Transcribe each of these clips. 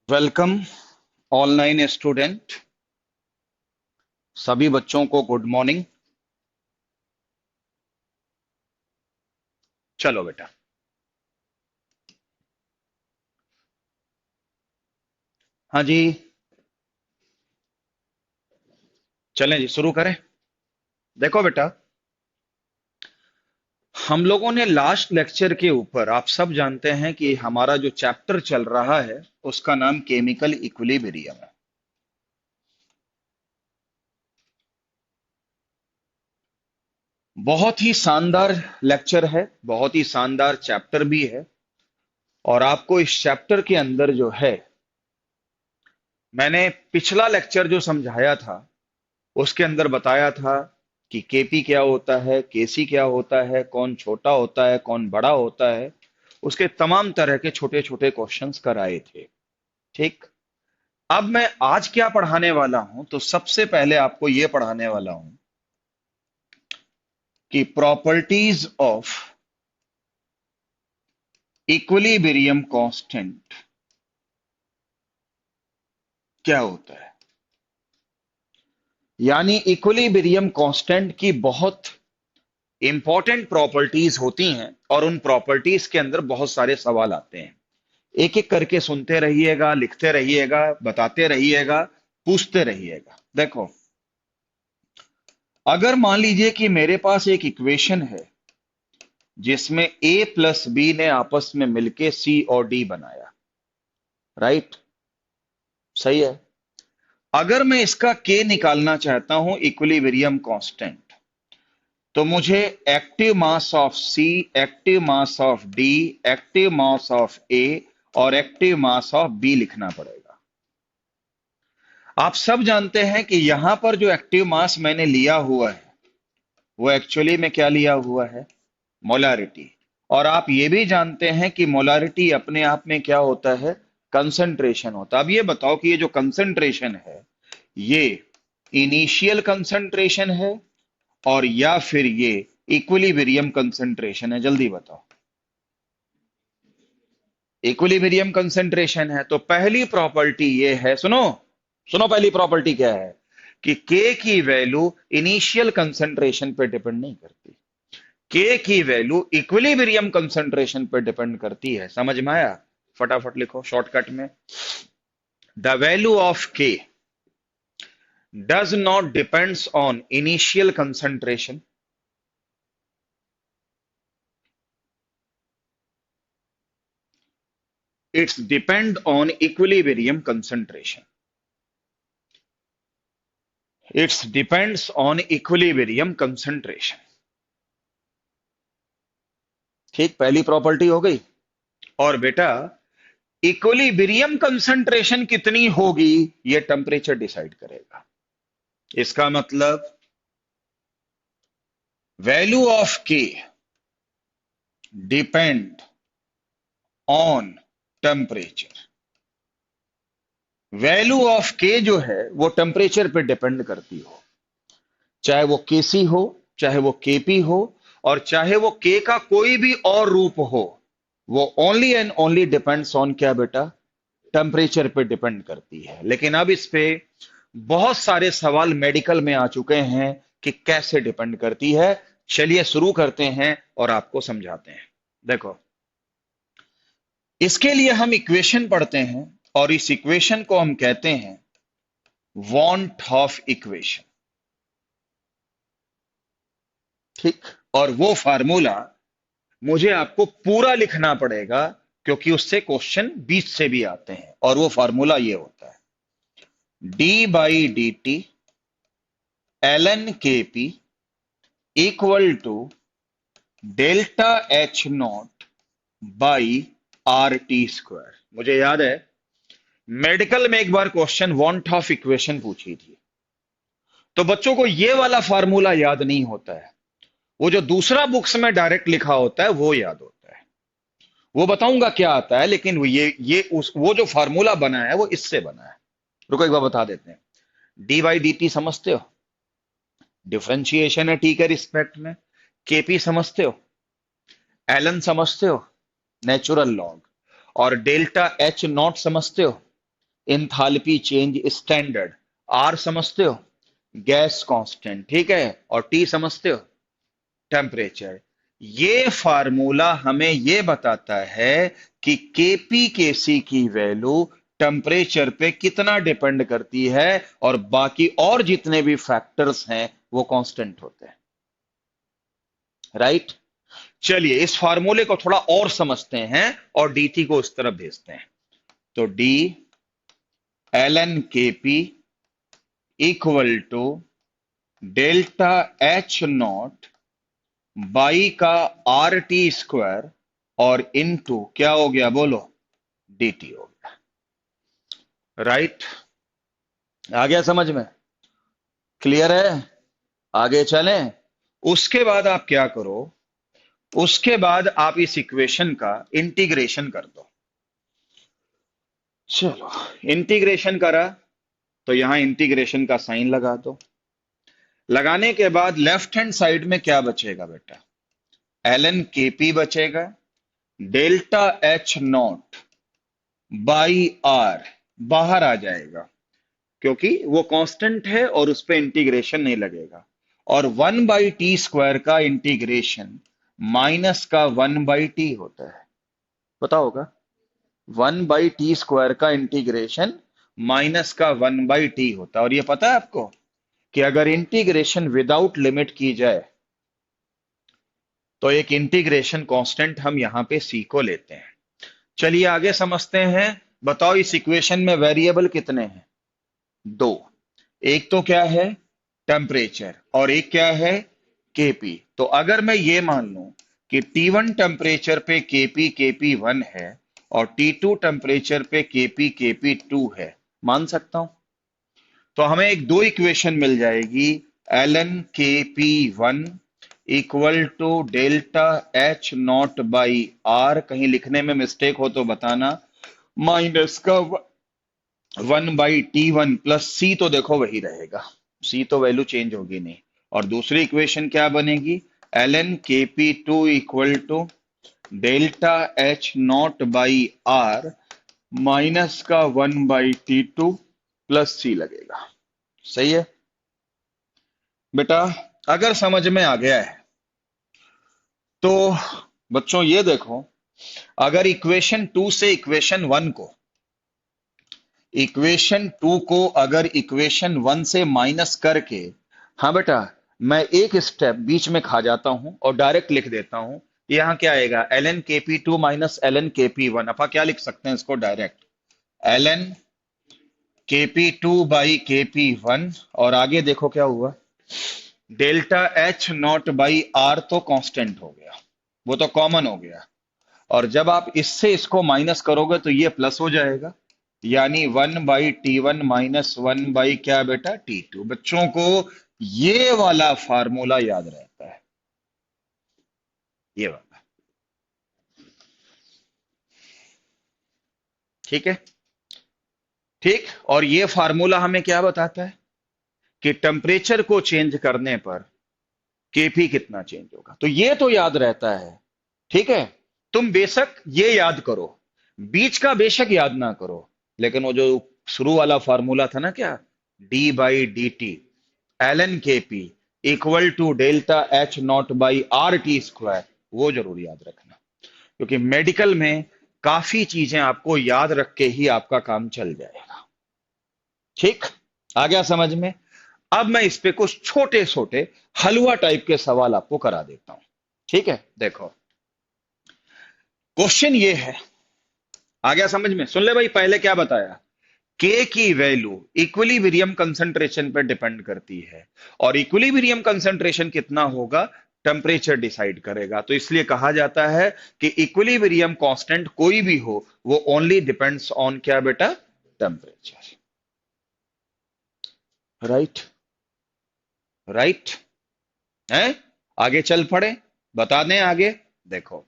Welcome online student. सभी बच्चों को गुड मॉर्निंग। चलो बेटा। हाँ जी, चलें जी, शुरू करें। देखो बेटा, हम लोगों ने लास्ट लेक्चर के ऊपर, आप सब जानते हैं कि हमारा जो चैप्टर चल रहा है उसका नाम केमिकल इक्विलिब्रियम है। बहुत ही शानदार लेक्चर है, बहुत ही शानदार चैप्टर भी है। और आपको इस चैप्टर के अंदर जो है, मैंने पिछला लेक्चर जो समझाया था उसके अंदर बताया था कि केपी क्या होता है, केसी क्या होता है, कौन छोटा होता है, कौन बड़ा होता है। उसके तमाम तरह के छोटे छोटे क्वेश्चंस कराए थे। ठीक। अब मैं आज क्या पढ़ाने वाला हूं, तो सबसे पहले आपको यह पढ़ाने वाला हूं कि प्रॉपर्टीज ऑफ इक्विलिब्रियम कांस्टेंट क्या होता है। यानी इक्विलिब्रियम कांस्टेंट की बहुत इंपॉर्टेंट प्रॉपर्टीज होती हैं और उन प्रॉपर्टीज के अंदर बहुत सारे सवाल आते हैं। एक एक करके सुनते रहिएगा, लिखते रहिएगा, बताते रहिएगा, पूछते रहिएगा। देखो, अगर मान लीजिए कि मेरे पास एक इक्वेशन है जिसमें a प्लस बी ने आपस में मिलके c और d बनाया, राइट? सही है। अगर मैं इसका k निकालना चाहता हूं, इक्विलिब्रियम कांस्टेंट, तो मुझे active mass of c, active mass of d, active mass of a और एक्टिव मास ऑफ b लिखना पड़ेगा। आप सब जानते हैं कि यहां पर जो एक्टिव मास मैंने लिया हुआ है वो एक्चुअली में क्या लिया हुआ है? मोलारिटी। और आप ये भी जानते हैं कि मोलारिटी अपने आप में क्या होता है? कंसंट्रेशन होता है। अब ये बताओ कि ये जो कंसंट्रेशन है, ये इनिशियल कंसंट्रेशन है और या फिर ये इक्विलिब्रियम कंसंट्रेशन है? जल्दी बताओ। इक्विलिब्रियम कंसंट्रेशन है। तो पहली प्रॉपर्टी ये है, सुनो सुनो, पहली प्रॉपर्टी क्या है कि K की वैल्यू इनिशियल कंसंट्रेशन पे डिपेंड नहीं करती। K की वैल्यू इक्विलिब्रियम कंसंट्रेशन पे डिपेंड करती है। समझ में आया? फटाफट लिखो शॉर्टकट में। The value of K does not depends on initial concentration, it's depend on equilibrium concentration. It's depends on equilibrium concentration. ठीक, पहली प्रॉपर्टी हो गई। और बेटा, इक्विलिब्रियम कंसंट्रेशन कितनी होगी ये टेम्परेचर डिसाइड करेगा। इसका मतलब वैल्यू ऑफ के depend on temperature. Value of के जो है वो टेम्परेचर पे डिपेंड करती हो, चाहे वो केसी हो, चाहे वो केपी हो, और चाहे वो के का कोई भी और रूप हो। वो only and only depends on क्या बेटा? टेम्परेचर पे डिपेंड करती है। लेकिन अब इस पे बहुत सारे सवाल मेडिकल में आ चुके हैं कि कैसे डिपेंड करती है। चलिए शुरू करते हैं और आपको समझाते हैं। देखो, इसके लिए हम इक्वेशन पढ़ते हैं और इस इक्वेशन को हम कहते हैं वॉन हॉफ इक्वेशन। ठीक। और वो फार्मूला मुझे आपको पूरा लिखना पड़ेगा क्योंकि उससे क्वेश्चन बीच से भी आते हैं। और वो फार्मूला ये होता है D by D T L N K P equal to delta H not by R T square. मुझे याद है मेडिकल में एक बार क्वेश्चन वॉन्ट ऑफ इक्वेशन पूछी थी, तो बच्चों को ये वाला फार्मूला याद नहीं होता है। वो जो दूसरा बुक्स में डायरेक्ट लिखा होता है वो याद होता है। वो बताऊंगा क्या आता है, लेकिन वो जो फार्मूला बना है वो इससे बना है। रुको एक बार बता देते हैं। डी वाई डी टी समझते हो? डिफरेंशिएशन है टी के रिस्पेक्ट में। केपी समझते हो? एलन समझते हो? Natural log. और डेल्टा एच नॉट समझते हो? Enthalpy change standard. आर समझते हो, गैस कांस्टेंट, ठीक है, और टी समझते हो, टेम्परेचर। ये फार्मूला हमें ये बताता है कि केपी केसी की वैल्यू टेम्परेचर पे कितना डिपेंड करती है, और बाकी और जितने भी फैक्टर्स हैं वो कांस्टेंट होते हैं। राइट। चलिए इस फार्मूले को थोड़ा और समझते हैं और डीटी को उस तरफ भेजते हैं। तो D L N K P equal to delta H not by का आर टी स्क्वायर और इनटू क्या हो गया बोलो, dt हो गया। राइट। आ गया समझ में? क्लियर है? आगे चलें। उसके बाद आप क्या करो, उसके बाद आप इस इक्वेशन का इंटीग्रेशन कर दो। चलो इंटीग्रेशन करा, तो यहां इंटीग्रेशन का साइन लगा दो। लगाने के बाद लेफ्ट हैंड साइड में क्या बचेगा बेटा, एल एन के पी बचेगा, delta H not by R बाहर आ जाएगा क्योंकि वो कांस्टेंट है और उस पर इंटीग्रेशन नहीं लगेगा। और 1/t² का इंटीग्रेशन माइनस का 1/t होता है, पता होगा। 1/t² का इंटीग्रेशन माइनस का 1/t होता है। और ये पता है आपको कि अगर इंटीग्रेशन विदाउट लिमिट की जाए तो एक इंटीग्रेशन कांस्टेंट हम यहां पे c को लेते हैं। चलिए आगे समझते हैं। बताओ इस इक्वेशन में वेरिएबल कितने हैं? दो। एक तो क्या है, टेम्परेचर, और एक क्या है, केपी। तो अगर मैं ये मान लूं कि T1 टेम्परेचर पे केपी KP1 है और T2 टेम्परेचर पे केपी KP2 है, मान सकता हूं। तो हमें एक दो इक्वेशन मिल जाएगी, L N K P one equal to delta H not by R, कहीं लिखने में मिस्टेक हो तो बताना, माइनस का 1/T1 प्लस सी, तो देखो वही रहेगा, सी तो वैल्यू चेंज होगी नहीं। और दूसरी इक्वेशन क्या बनेगी, L N K P two equal to delta H not by R minus का 1/T2 प्लस सी लगेगा। सही है बेटा? अगर समझ में आ गया है तो बच्चों ये देखो, अगर इक्वेशन टू से इक्वेशन टू को अगर इक्वेशन वन से माइनस करके, हाँ बेटा, मैं एक स्टेप बीच में खा जाता हूं और डायरेक्ट लिख देता हूं। यहां क्या आएगा, L N K P two minus L N K P one. अपा क्या लिख सकते हैं इसको direct, L N K P two by K P one, और आगे देखो क्या हुआ, delta H not by R तो कांस्टेंट हो गया, वो तो कॉमन हो गया। और जब आप इससे इसको माइनस करोगे तो ये प्लस हो जाएगा, यानी 1/T1 माइनस 1 क्या बेटा, T2। बच्चों को ये वाला फार्मूला याद रहता है, ये वाला। ठीक है, ठीक। और ये फार्मूला हमें क्या बताता है कि टेम्परेचर को चेंज करने पर केपी कितना चेंज होगा, तो ये तो याद रहता है। ठीक है, तुम बेशक ये याद करो, बीच का बेशक याद ना करो, लेकिन वो जो शुरू वाला फार्मूला था ना, क्या, d/dt L N K P equal to delta H not by R T square, वो जरूर याद रखना, क्योंकि मेडिकल में काफी चीजें आपको याद रख के ही आपका काम चल जाएगा। ठीक, आ गया समझ में? अब मैं इस पे कुछ छोटे छोटे हलवा टाइप के सवाल आपको करा देता हूं। ठीक है, देखो क्वेश्चन ये है, आ गया समझ में? सुन ले भाई, पहले क्या बताया, के की वैल्यू इक्विलिब्रियम कंसंट्रेशन पर डिपेंड करती है, और इक्विलिब्रियम कंसंट्रेशन कितना होगा, टेम्परेचर डिसाइड करेगा। तो इसलिए कहा जाता है कि इक्विलिब्रियम कांस्टेंट कोई भी हो, वो ओनली डिपेंड्स ऑन क्या बेटा, टेम्परेचर। राइट, राइट है। आगे चल पड़े, बता दें आगे। देखो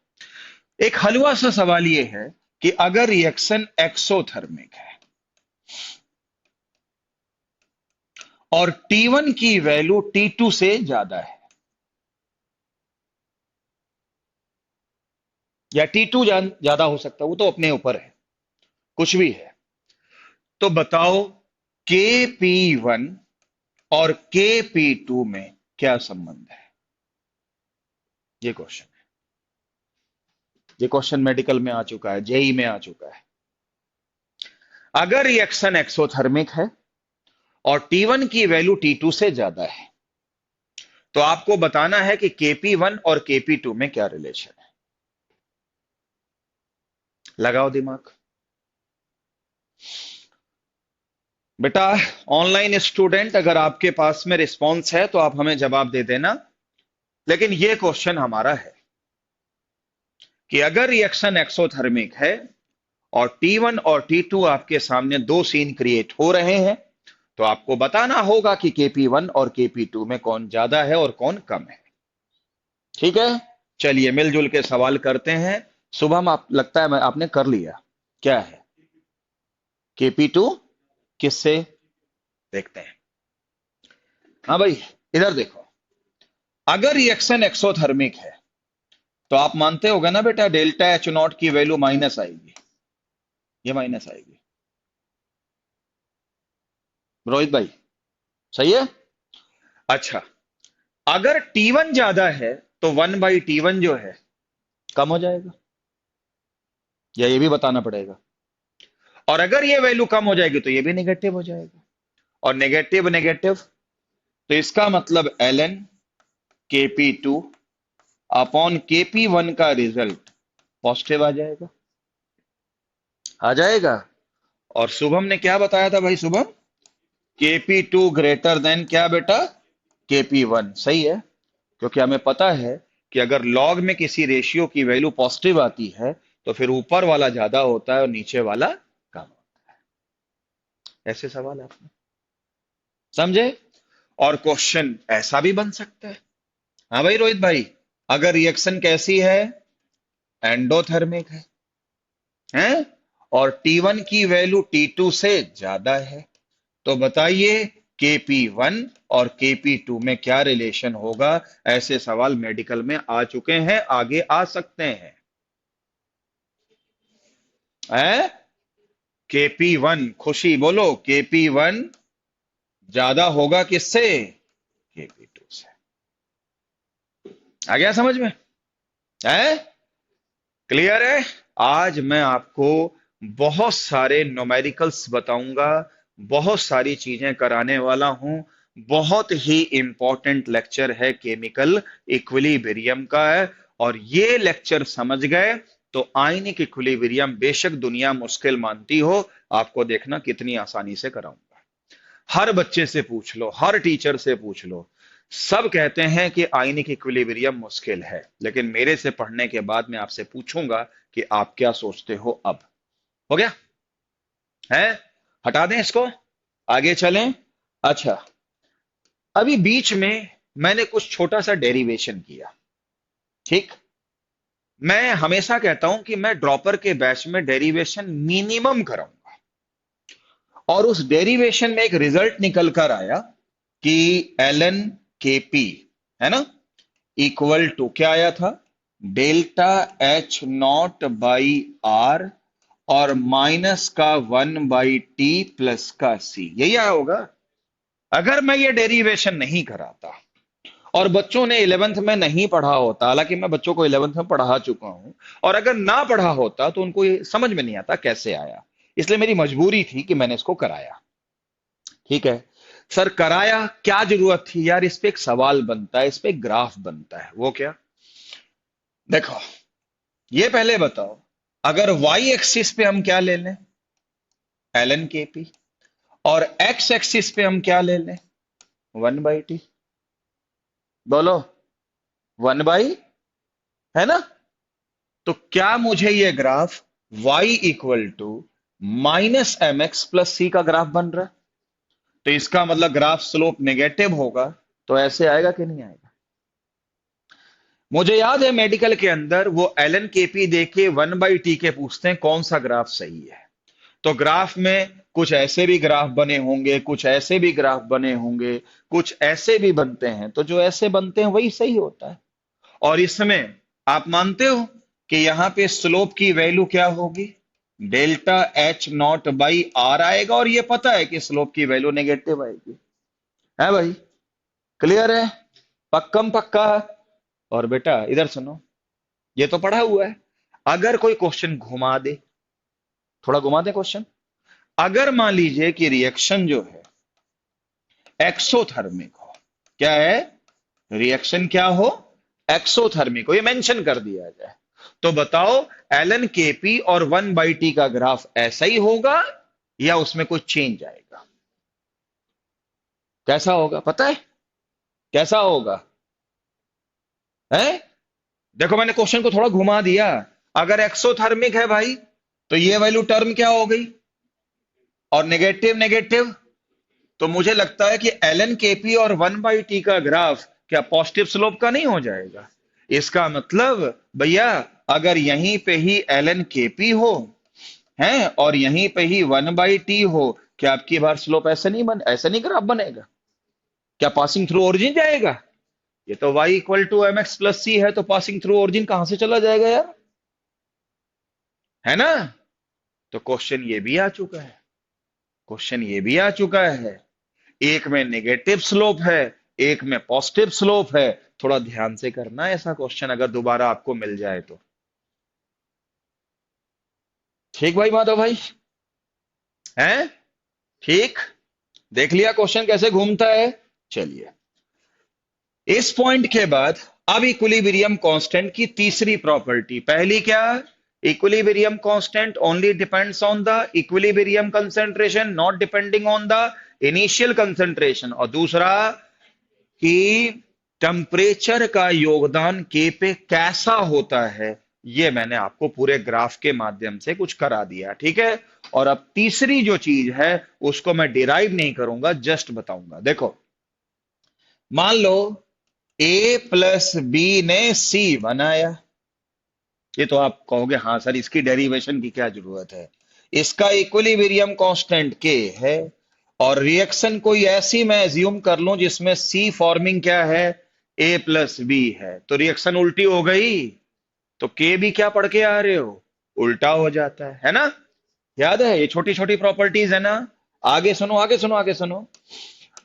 एक हलवा सा सवाल ये है कि अगर रिएक्शन एक्सोथर्मिक है और T1 की वैल्यू T2 से ज्यादा है, या T2 ज्यादा हो सकता है, वो तो अपने ऊपर है, कुछ भी है। तो बताओ के पी वन और के पी टू में क्या संबंध है? ये क्वेश्चन है। ये क्वेश्चन मेडिकल में आ चुका है, जेई में आ चुका है। अगर रिएक्शन एक्सोथर्मिक है और T1 की वैल्यू T2 से ज्यादा है, तो आपको बताना है कि Kp1 और Kp2 में क्या रिलेशन है। लगाओ दिमाग बेटा। ऑनलाइन स्टूडेंट, अगर आपके पास में रिस्पॉन्स है तो आप हमें जवाब दे देना। लेकिन यह क्वेश्चन हमारा है कि अगर रिएक्शन एक्सोथर्मिक है और T1 और T2 आपके सामने दो सीन क्रिएट हो रहे हैं, तो आपको बताना होगा कि Kp1 और Kp2 में कौन ज्यादा है और कौन कम है। ठीक है, चलिए मिलजुल के सवाल करते हैं। शुभम, आप लगता है आपने कर लिया। क्या है Kp2 किससे? देखते हैं। हाँ भाई, इधर देखो। अगर रिएक्शन एक्सोथर्मिक है तो आप मानते होगा ना बेटा, डेल्टा एच नॉट की वैल्यू माइनस आएगी। ये माइनस आएगी रोहित भाई, सही है। अच्छा, अगर T1 ज्यादा है तो 1/T1 जो है कम हो जाएगा, या ये भी बताना पड़ेगा। और अगर ये वैल्यू कम हो जाएगी तो ये भी नेगेटिव हो जाएगा, और नेगेटिव नेगेटिव, तो इसका मतलब ln Kp2 अपॉन Kp1 का रिजल्ट पॉजिटिव आ जाएगा। आ जाएगा। और शुभम ने क्या बताया था भाई? शुभम, Kp2 ग्रेटर देन क्या बेटा? Kp1। सही है, क्योंकि हमें पता है कि अगर लॉग में किसी रेशियो की वैल्यू पॉजिटिव आती है तो फिर ऊपर वाला ज्यादा होता है और नीचे वाला कम होता है। ऐसे सवाल आपने समझे? और क्वेश्चन ऐसा भी बन सकता है। हाँ भाई रोहित भाई, अगर रिएक्शन कैसी है? एंडोथर्मिक है और T1 की वैल्यू T2 से ज्यादा है, तो बताइए Kp1 और Kp2 में क्या रिलेशन होगा? ऐसे सवाल मेडिकल में आ चुके हैं, आगे आ सकते हैं। Kp1, खुशी बोलो, Kp1 ज्यादा होगा किससे? Kp2 से। आ गया समझ में? है क्लियर है? आज मैं आपको बहुत सारे न्यूमेरिकल्स बताऊंगा, बहुत सारी चीजें कराने वाला हूं। बहुत ही इंपॉर्टेंट लेक्चर है, केमिकल इक्विलिब्रियम का है। और ये लेक्चर समझ गए तो आयनिक इक्विलिब्रियम बेशक दुनिया मुश्किल मानती हो, आपको देखना कितनी आसानी से कराऊंगा। हर बच्चे से पूछ लो, हर टीचर से पूछ लो, सब कहते हैं कि आयनिक इक्विलिब्रियम मुश्किल है। लेकिन मेरे से पढ़ने के बाद मैं आपसे पूछूंगा कि आप क्या सोचते हो। अब हो गया है? हटा दें इसको, आगे चलें। अच्छा, अभी बीच में मैंने कुछ छोटा सा डेरिवेशन किया। ठीक, मैं हमेशा कहता हूं कि मैं ड्रॉपर के बैच में डेरिवेशन मिनिमम कराऊंगा, और उस डेरिवेशन में एक रिजल्ट निकल कर आया कि ln Kp, है ना, इक्वल टू क्या आया था? Delta H not by R और माइनस का 1/T प्लस का C, यही आया होगा। अगर मैं ये डेरिवेशन नहीं कराता और बच्चों ने 11th में नहीं पढ़ा होता, हालांकि मैं बच्चों को 11th में पढ़ा चुका हूं, और अगर ना पढ़ा होता तो उनको ये समझ में नहीं आता कैसे आया। इसलिए मेरी मजबूरी थी कि मैंने इसको कराया। ठीक है सर, कराया, क्या जरूरत थी यार? इस पे एक सवाल बनता है, इस पे एक ग्राफ बनता है। वो क्या? देखो, ये पहले बताओ, अगर वाई एक्सिस पे हम क्या ले लें? ln Kp। और एक्स एक्सिस पे हम क्या ले लें? 1/T। बोलो, 1/, है ना? तो क्या मुझे ये graph y equal to -mx+c का ग्राफ बन रहा है? तो इसका मतलब ग्राफ स्लोप नेगेटिव होगा। तो ऐसे आएगा कि नहीं आएगा? मुझे याद है मेडिकल के अंदर वो ln Kp देके 1/T के पूछते हैं कौन सा ग्राफ सही है। तो ग्राफ में कुछ ऐसे भी ग्राफ बने होंगे, कुछ ऐसे भी ग्राफ बने होंगे, कुछ ऐसे भी बनते हैं। तो जो ऐसे बनते हैं वही सही होता है। और इसमें आप मानते हो कि यहां पे स्लोप की वैल्यू क्या होगी? Delta H not by R आएगा, और ये पता है कि स्लोप की वैल्यू नेगेटिव आएगी। है भाई? क्लियर है? पक्कम पक्का। और बेटा इधर सुनो, ये तो पढ़ा हुआ है। अगर कोई क्वेश्चन घुमा दे, थोड़ा घुमा दे क्वेश्चन। अगर मान लीजिए कि रिएक्शन जो है एक्सोथर्मिक हो, क्या है? रिएक्शन क्या हो? एक्सोथर्मिक हो, ये मेंशन कर दिया जाए, तो बताओ एलन केपी और 1/t का ग्राफ ऐसा ही होगा या उसमें कुछ चेंज आएगा? कैसा होगा पता है? कैसा होगा? है? देखो मैंने क्वेश्चन को थोड़ा घुमा दिया। अगर एक्सोथर्मिक है भाई, तो ये वैल्यू टर्म क्या हो गई? और नेगेटिव नेगेटिव, तो मुझे लगता है कि एलन केपी और 1/t का ग्राफ क्या पॉजिटिव स्लोप का नहीं हो जाएगा? इसका मतलब भैया, अगर यहीं पे ही एलन केपी हो हैं और यहीं पे ही 1/t हो, क्या आपकी बार स्लोप ऐसा नहीं ग्राफ बनेगा? क्या पासिंग थ्रू ओरिजिन जाएगा? ये तो y equal to M X plus C है, तो पासिंग थ्रू ओरिजिन कहां से चला जाएगा यार? है ना? तो क्वेश्चन ये भी आ चुका है। क्वेश्चन ये भी आ चुका है। एक में नेगेटिव स्लोप है, एक में पॉजिटिव स्लोप है। थोड़ा ध्यान से करना ऐसा क्वेश्चन, अगर दोबारा आपको मिल जाए तो। ठीक भाई माधव भाई? हैं? ठीक। देख लिया क्वेश्चन कैसे घूमता है? चलिए, इस पॉइंट के बाद अब इक्विलिब्रियम कांस्टेंट की तीसरी प्रॉपर्टी। पहली क्या? Equilibrium constant only depends on the equilibrium concentration, not depending on the initial concentration. और दूसरा कि टेम्परेचर का योगदान के पे कैसा होता है, ये मैंने आपको पूरे ग्राफ के माध्यम से कुछ करा दिया, ठीक है? और अब तीसरी जो चीज है उसको मैं डिराइव नहीं करूंगा, जस्ट बताऊंगा। देखो, मान लो ए प्लस बी ने सी बनाया। ये तो आप कहोगे हाँ सर, इसकी डेरिवेशन की क्या जरूरत है? इसका इक्विलिब्रियम कांस्टेंट के है, और रिएक्शन कोई ऐसी मैं एज्यूम कर लूं जिसमें सी फॉर्मिंग क्या है? ए प्लस बी है, तो रिएक्शन उल्टी हो गई। तो के भी क्या पढ़ के आ रहे हो? उल्टा हो जाता है ना? याद है? ये छोटी छोटी प्रॉपर्टीज है ना? आगे सुनो, आगे सुनो, आगे सुनो।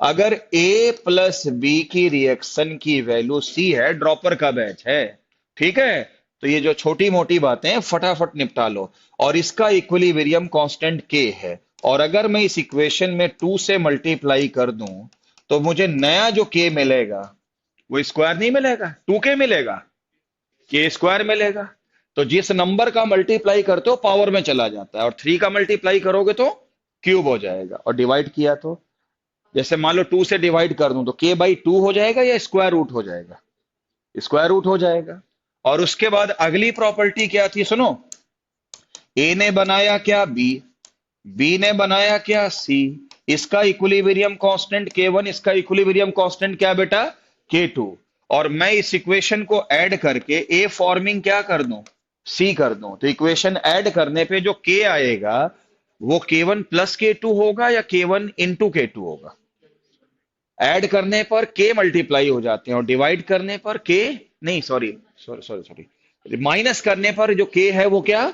अगर ए प्लस बी की रिएक्शन की वैल्यू सी है, ड्रॉपर का बैच है, ठीक है? तो ये जो छोटी मोटी बातें हैं फटाफट निपटा लो। और इसका इक्विलिब्रियम कांस्टेंट के है, और अगर मैं इस इक्वेशन में 2 से मल्टीप्लाई कर दूं, तो मुझे नया जो के मिलेगा वो स्क्वायर नहीं मिलेगा, 2k मिलेगा, के स्क्वायर मिलेगा। तो जिस नंबर का मल्टीप्लाई करते हो पावर में चला जाता है, और 3 का मल्टीप्लाई करोगे तो क्यूब हो जाएगा, और डिवाइड किया तो, जैसे मान लो 2 से डिवाइड कर दूं तो k/2 हो जाएगा या स्क्वायर रूट हो जाएगा? स्क्वायर रूट हो जाएगा। और उसके बाद अगली प्रॉपर्टी क्या थी सुनो। ए ने बनाया क्या? बी। बी ने बनाया क्या? सी। इसका इक्विलिब्रियम कांस्टेंट k1, इसका इक्विलिब्रियम कांस्टेंट क्या बेटा? k2। और मैं इस इक्वेशन को ऐड करके ए फॉर्मिंग क्या कर दूं? सी कर दूं। तो इक्वेशन ऐड करने पे जो k आएगा वो k1 प्लस k2 होगा या k1 इंटू k2 होगा? ऐड करने पर के मल्टीप्लाई हो जाते हैं, और डिवाइड करने पर के, नहीं sorry sorry sorry sorry, minus करने पर जो के है वो क्या?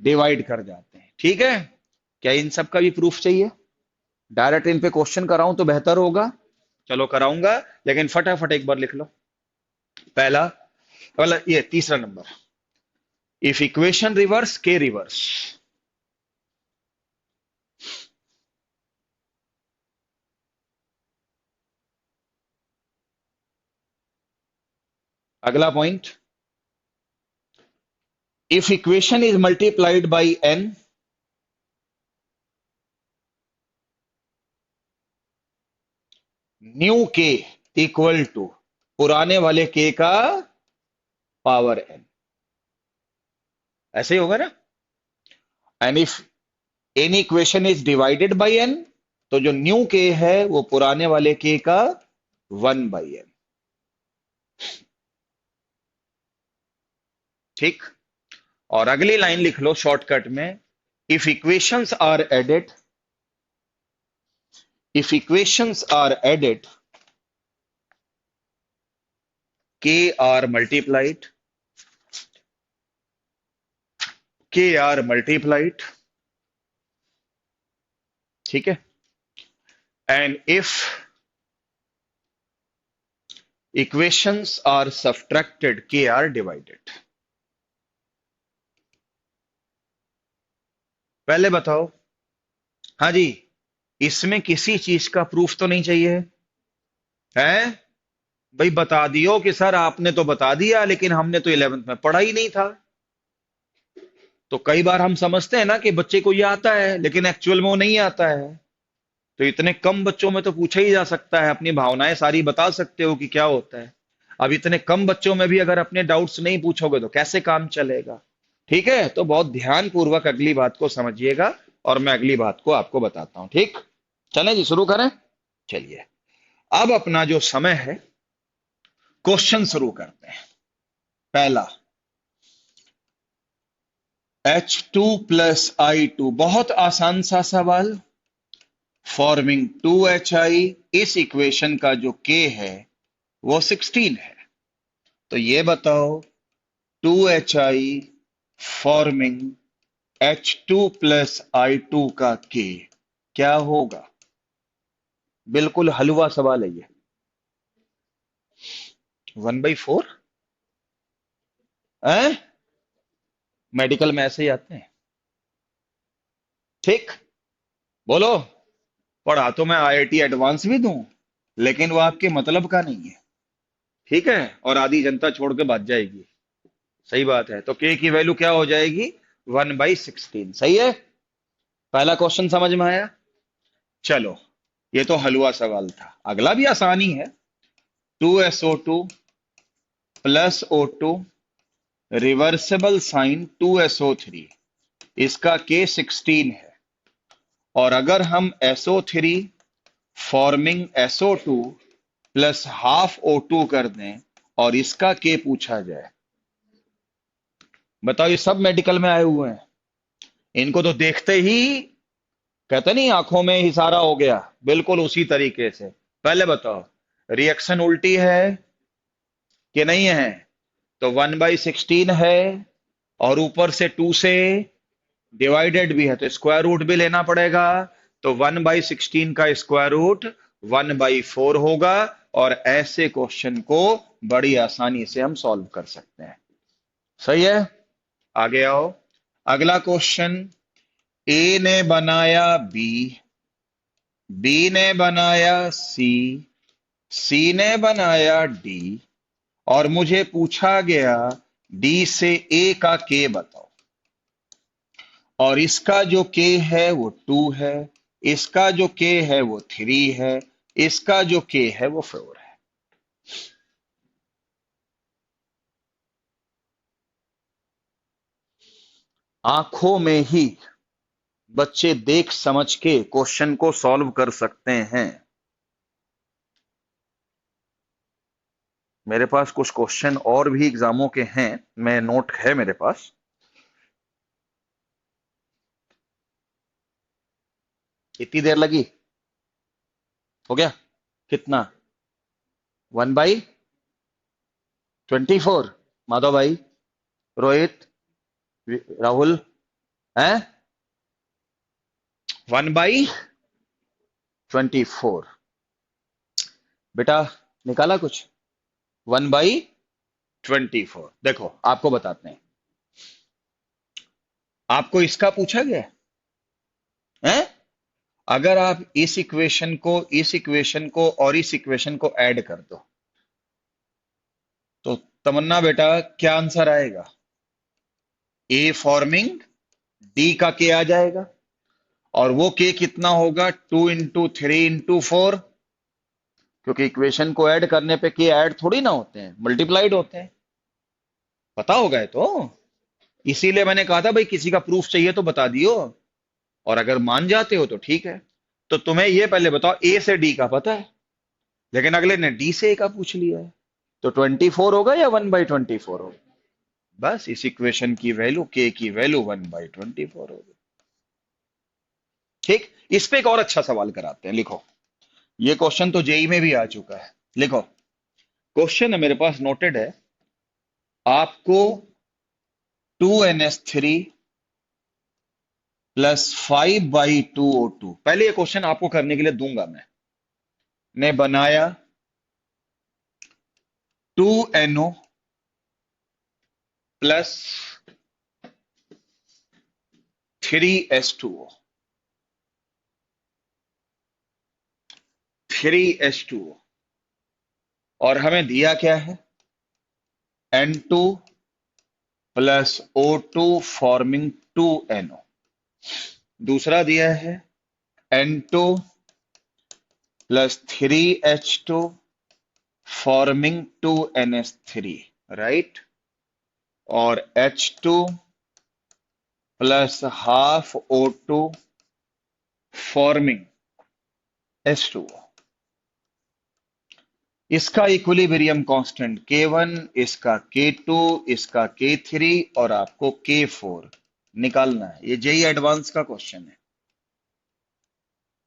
डिवाइड कर जाते हैं, ठीक है? क्या इन सब का भी प्रूफ चाहिए? डायरेक्ट इन पे क्वेश्चन कराऊं तो बेहतर होगा। चलो कराऊंगा, लेकिन फटाफट एक बार लिख लो। पहला वाला, ये तीसरा number, if equation reverse K reverse. अगला point, if equation is multiplied by N, new K equal to पुराने वाले के का पावर एन। ऐसे ही होगा ना? And if any equation is divided by N, तो जो न्यू के है वो पुराने वाले के का 1/n। ठीक। और अगली लाइन लिख लो शॉर्टकट में, if equations are added, if equations are added K are multiplied, K are multiplied, ठीक है, and if equations are subtracted K are divided. पहले बताओ, हाँ जी, इसमें किसी चीज का प्रूफ तो नहीं चाहिए है? भाई बता दियो कि सर आपने तो बता दिया लेकिन हमने तो 11th में पढ़ा ही नहीं था। तो कई बार हम समझते हैं ना कि बच्चे को ये आता है लेकिन एक्चुअल में वो नहीं आता है। तो इतने कम बच्चों में तो पूछा ही जा सकता है, अपनी भावनाएं सारी बता सकते हो कि क्या होता है। अब इतने कम बच्चों में भी अगर अपने डाउट्स नहीं पूछोगे तो कैसे काम चलेगा? ठीक है, तो बहुत ध्यान पूर्वक अगली बात को समझिएगा और मैं अगली बात को आपको बताता हूं, ठीक? चलें जी, शुरू करें। चलिए, अब अपना जो समय है, क्वेश्चन शुरू करते हैं। पहला, H2 प्लस I2, बहुत आसान सा सवाल। फॉर्मिंग 2HI, इस इक्वेशन का जो K है वो 16 है। तो ये बताओ 2HI forming H2 plus I2 का K क्या होगा? बिल्कुल हलवा सवाल है ये। 1/4 है, मेडिकल में ऐसे ही आते हैं। ठीक, बोलो। पढ़ा तो मैं IIT एडवांस भी दूं, लेकिन वो आपके मतलब का नहीं है, ठीक है, और आधी जनता छोड़ के भाग जाएगी। सही बात है, तो के की वैल्यू क्या हो जाएगी? 1/16। सही है, पहला क्वेश्चन समझ में आया। चलो, ये तो हलवा सवाल था। अगला भी आसानी है। 2SO2 plus O2 reversible sign 2SO3, इसका K 16 है। और अगर हम SO3 forming SO2 plus half O2 कर दें और इसका K पूछा जाए, बताओ, ये सब मेडिकल में आए हुए हैं, इनको तो देखते ही कहते नहीं आंखों में इशारा हो गया, बिल्कुल उसी तरीके से। पहले बताओ, रिएक्शन उल्टी है कि नहीं है? तो 1/16 है और ऊपर से 2 से डिवाइडेड भी है, तो स्क्वायर रूट भी लेना पड़ेगा। तो 1/16 का स्क्वायर रूट 1/4 होगा। और ऐसे क्वेश्चन को बड़ी आसानी से हम सॉल्व कर सकते हैं। सही है, आगे आओ। अगला क्वेश्चन, ए ने बनाया बी, बी ने बनाया सी, सी ने बनाया डी, और मुझे पूछा गया डी से ए का के बताओ। और इसका जो के है वो 2 है, इसका जो के है वो 3 है, इसका जो के है वो 4 है। आंखों में ही बच्चे देख समझ के क्वेश्चन को सॉल्व कर सकते हैं। मेरे पास कुछ क्वेश्चन और भी एग्जामों के हैं, मैं नोट है मेरे पास। कितनी देर लगी? हो गया कितना? 1/24। माधव भाई, रोहित, राहुल, है 1/24। बेटा निकाला कुछ? 1/24। देखो आपको बताते हैं, आपको इसका पूछा गया है। अगर आप इस इक्वेशन को और इस इक्वेशन को ऐड कर दो तो तमन्ना बेटा क्या आंसर आएगा? ए फॉर्मिंग डी का के आ जाएगा। और वो के कितना होगा? 2 × 3 × 4, क्योंकि इक्वेशन को ऐड करने पे के ऐड थोड़ी ना होते हैं, मल्टीप्लाइड होते हैं। पता होगा ये तो, इसीलिए मैंने कहा था भाई किसी का प्रूफ चाहिए तो बता दियो, और अगर मान जाते हो तो ठीक है। तो तुम्हें ये पहले बताओ, ए से डी का पता है लेकिन अगले ने डी से ए का पूछ लिया है, तो 24 होगा या 1/24 होगा? बस इस इक्वेशन की वैल्यू, के की वैल्यू 1/24 होगी। ठीक, इस पे एक और अच्छा सवाल कराते हैं। लिखो, ये क्वेश्चन तो जेई में भी आ चुका है। लिखो, क्वेश्चन है मेरे पास नोटेड है। आपको 2NH3 +5/2O2। पहले ये क्वेश्चन आपको करने के लिए दूंगा मैं बनाया 2NO प्लस 3H2O। 3H2O और हमें दिया क्या है? N2 plus O2 forming 2NO। दूसरा दिया है N2 plus 3H2 forming 2NH3, right? और H2 plus half O2 forming H2O। इसका इक्विलिब्रियम कांस्टेंट K1, इसका K2, इसका K3 और आपको K4 निकालना है। ये जेई एडवांस का क्वेश्चन है।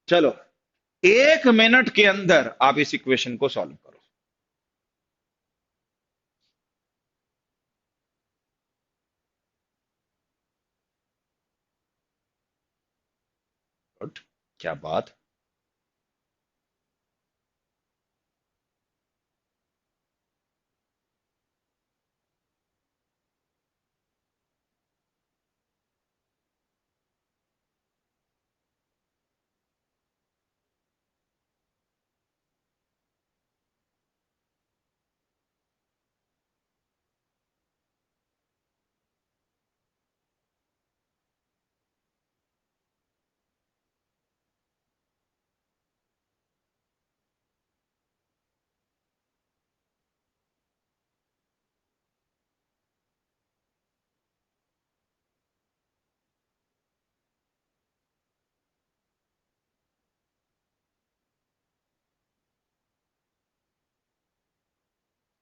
चलो 1 मिनट के अंदर आप इस इक्वेशन को सॉल्व करो। गुड, क्या बात।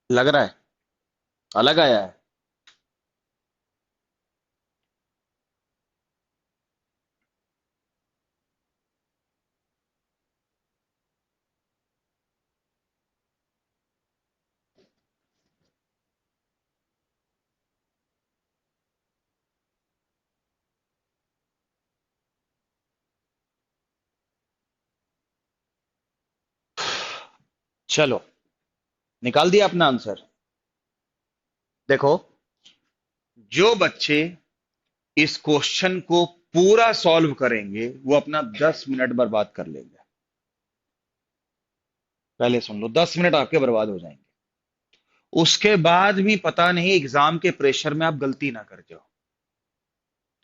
लग रहा है अलग आया है। चलो निकाल दिया अपना आंसर। देखो, जो बच्चे इस क्वेश्चन को पूरा सॉल्व करेंगे वो अपना 10 मिनट बर्बाद कर लेंगे। पहले सुन लो, 10 मिनट आपके बर्बाद हो जाएंगे। उसके बाद भी पता नहीं एग्जाम के प्रेशर में आप गलती ना कर जाओ।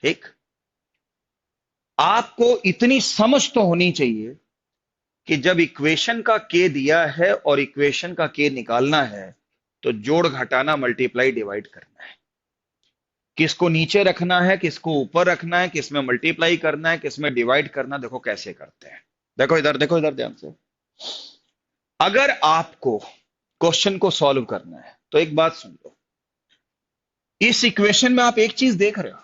ठीक, आपको इतनी समझ तो होनी चाहिए कि जब इक्वेशन का के दिया है और इक्वेशन का के निकालना है तो जोड़ घटाना मल्टीप्लाई डिवाइड करना है। किसको नीचे रखना है, किसको ऊपर रखना है, किसमें मल्टीप्लाई करना है, किसमें डिवाइड करना, देखो कैसे करते हैं। देखो इधर, देखो इधर ध्यान से। अगर आपको क्वेश्चन को सॉल्व करना है तो एक बात सुन लो। इस इक्वेशन में आप एक चीज देख रहे हो,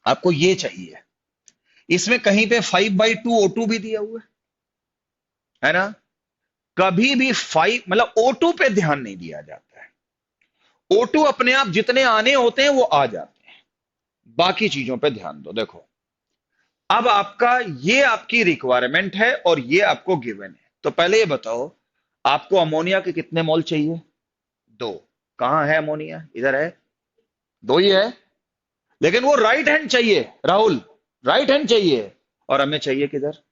आपको ये चाहिए। इसमें कहीं पे 5/2 O2 भी दिया हुआ है ना? कभी भी 5 मतलब O2 पे ध्यान नहीं दिया जाता है। O2 अपने आप जितने आने होते हैं वो आ जाते हैं, बाकी चीजों पे ध्यान दो। देखो, अब आपका ये आपकी रिक्वायरमेंट है और ये आपको गिवन है। तो पहले ये बताओ, आपको अमोनिया के कितने मोल चाहिए? 2। कहां है अमोनिया? इधर है, 2 ही है। लेकिन वो राइट हैंड चाहिए राहुल, राइट हैंड चाहिए। और हमें चाहिए किधर?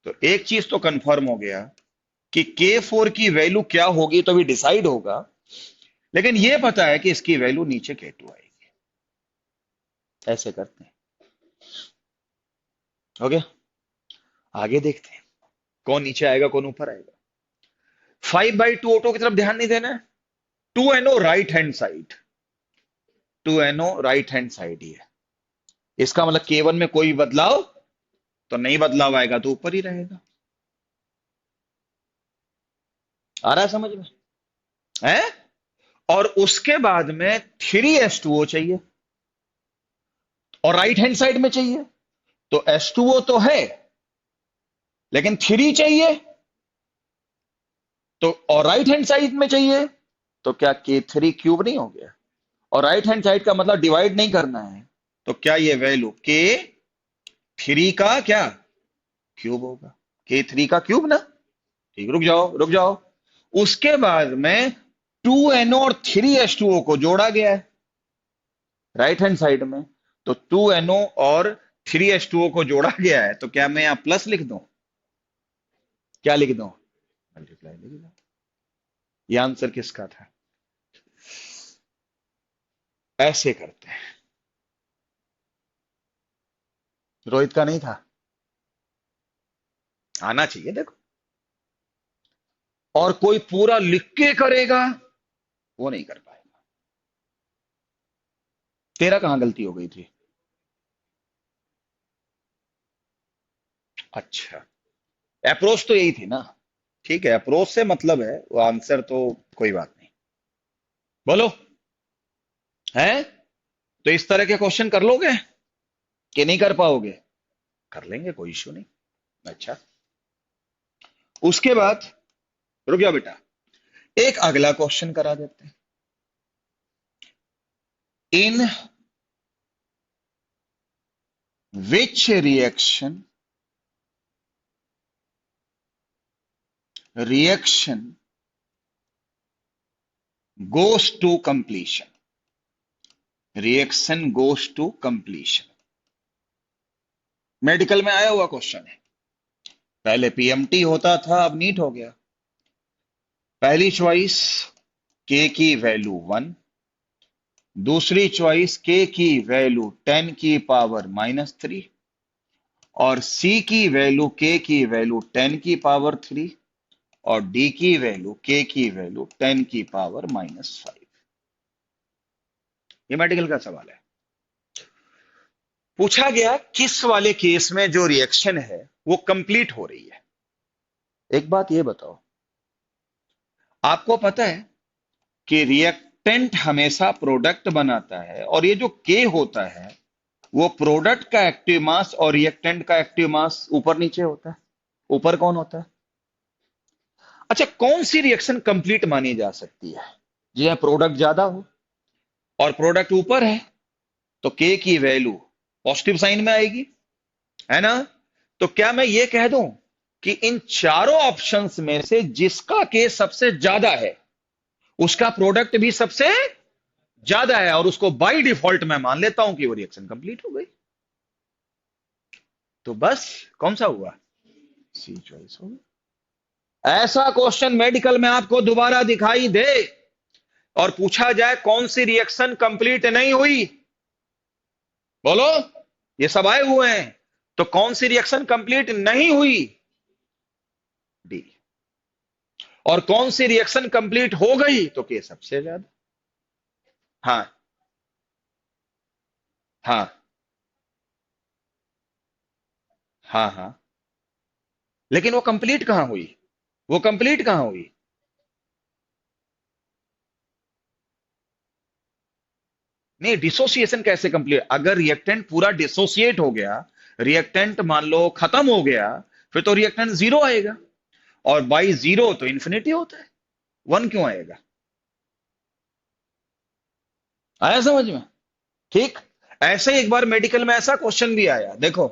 तो एक चीज तो कंफर्म हो गया कि K4 की वैल्यू क्या होगी तो भी डिसाइड होगा। लेकिन ये पता है कि इसकी वैल्यू नीचे K2 आएगी। ऐसे करते हैं। हो गया, आगे देखते हैं कौन नीचे आएगा कौन ऊपर आएगा। 5/2 O2 की तरफ ध्यान नहीं देना है। 2NO right hand side, 2NO right hand side ही है। इसका मतलब K1 में कोई बदलाव तो नहीं, बदलाव आएगा तो ऊपर ही रहेगा। आ रहा है समझ में? है? और उसके बाद में 3H2O चाहिए और राइट हैंड साइड में चाहिए। तो H2O तो है लेकिन 3 चाहिए, तो और राइट हैंड साइड में चाहिए। तो क्या K3³ नहीं हो गया? और राइट हैंड साइड का मतलब डिवाइड नहीं करना है। तो क्या ये वैल्यू K 3 का क्या क्यूब होगा, K3 का क्यूब ना। ठीक, रुक जाओ रुक जाओ। उसके बाद में 2NO और 3H2O को जोड़ा गया है राइट हैंड साइड में। तो 2NO और 3H2O को जोड़ा गया है, तो क्या मैं यहां प्लस लिख दूं, क्या लिख दूं, मल्टीप्लाई लिख दूं। ये आंसर किसका था, ऐसे करते हैं। रोहित का नहीं था, आना चाहिए देखो। और कोई पूरा लिख के करेगा, वो नहीं कर पाएगा। तेरा कहां गलती हो गई थी। अच्छा, अप्रोच तो यही थी ना। ठीक है, अप्रोच से मतलब है, वो आंसर तो कोई बात नहीं। बोलो, है तो इस तरह के क्वेश्चन कर लोगे कि नहीं कर पाओगे, कर लेंगे, कोई इश्यू नहीं। अच्छा, उसके बाद रुक जाओ बेटा, एक अगला क्वेश्चन करा देते हैं। In which reaction goes to completion, reaction goes to completion, medical में आया हुआ क्वेश्चन है। पहले पीएमटी होता था, अब नीट हो गया। पहली चॉइस के की वैल्यू 1, दूसरी चॉइस के की वैल्यू 10 की पावर -3, और सी की वैल्यू के की वैल्यू 10 की पावर 3, और डी की वैल्यू के की वैल्यू 10 की पावर -5। ये मेडिकल का सवाल है। पूछा गया किस वाले केस में जो रिएक्शन है वो कंप्लीट हो रही है। एक बात ये बताओ, आपको पता है कि रिएक्टेंट हमेशा प्रोडक्ट बनाता है, और ये जो के होता है वो प्रोडक्ट का एक्टिव मास और रिएक्टेंट का एक्टिव मास ऊपर नीचे होता है। ऊपर कौन होता है। अच्छा, कौन सी रिएक्शन कंप्लीट मानी जा सकती है, जी हाँ, प्रोडक्ट ज्यादा हो और प्रोडक्ट ऊपर है, तो के की वैल्यू पॉजिटिव साइन में आएगी, है ना। तो क्या मैं ये कह दूं कि इन चारों ऑप्शंस में से जिसका के सबसे ज्यादा है उसका प्रोडक्ट भी सबसे ज्यादा है, और उसको बाय डिफॉल्ट मैं मान लेता हूं कि वो रिएक्शन कंप्लीट हो गई। तो बस कौन सा हुआ, सी चॉइस होगी। ऐसा क्वेश्चन मेडिकल में आपको दोबारा दिखाई दे और पूछा जाए कौन सी रिएक्शन कंप्लीट नहीं हुई, बोलो, ये सब आए हुए हैं, तो कौन सी रिएक्शन कंप्लीट नहीं हुई, डी। और कौन सी रिएक्शन कंप्लीट हो गई, तो के सबसे ज्यादा। हाँ, हाँ, हाँ, हाँ, लेकिन वो कंप्लीट कहां हुई, वो कंप्लीट कहां हुई। नहीं, डिसोसिएशन कैसे कंप्लीट, अगर रिएक्टेंट पूरा डिसोसिएट हो गया, रिएक्टेंट मान लो खत्म हो गया, फिर तो रिएक्टेंट जीरो आएगा, और बाई जीरो तो इंफिनिटी होता है, वन क्यों आएगा। आया समझ में। ठीक, ऐसे ही एक बार मेडिकल में ऐसा क्वेश्चन भी आया, देखो,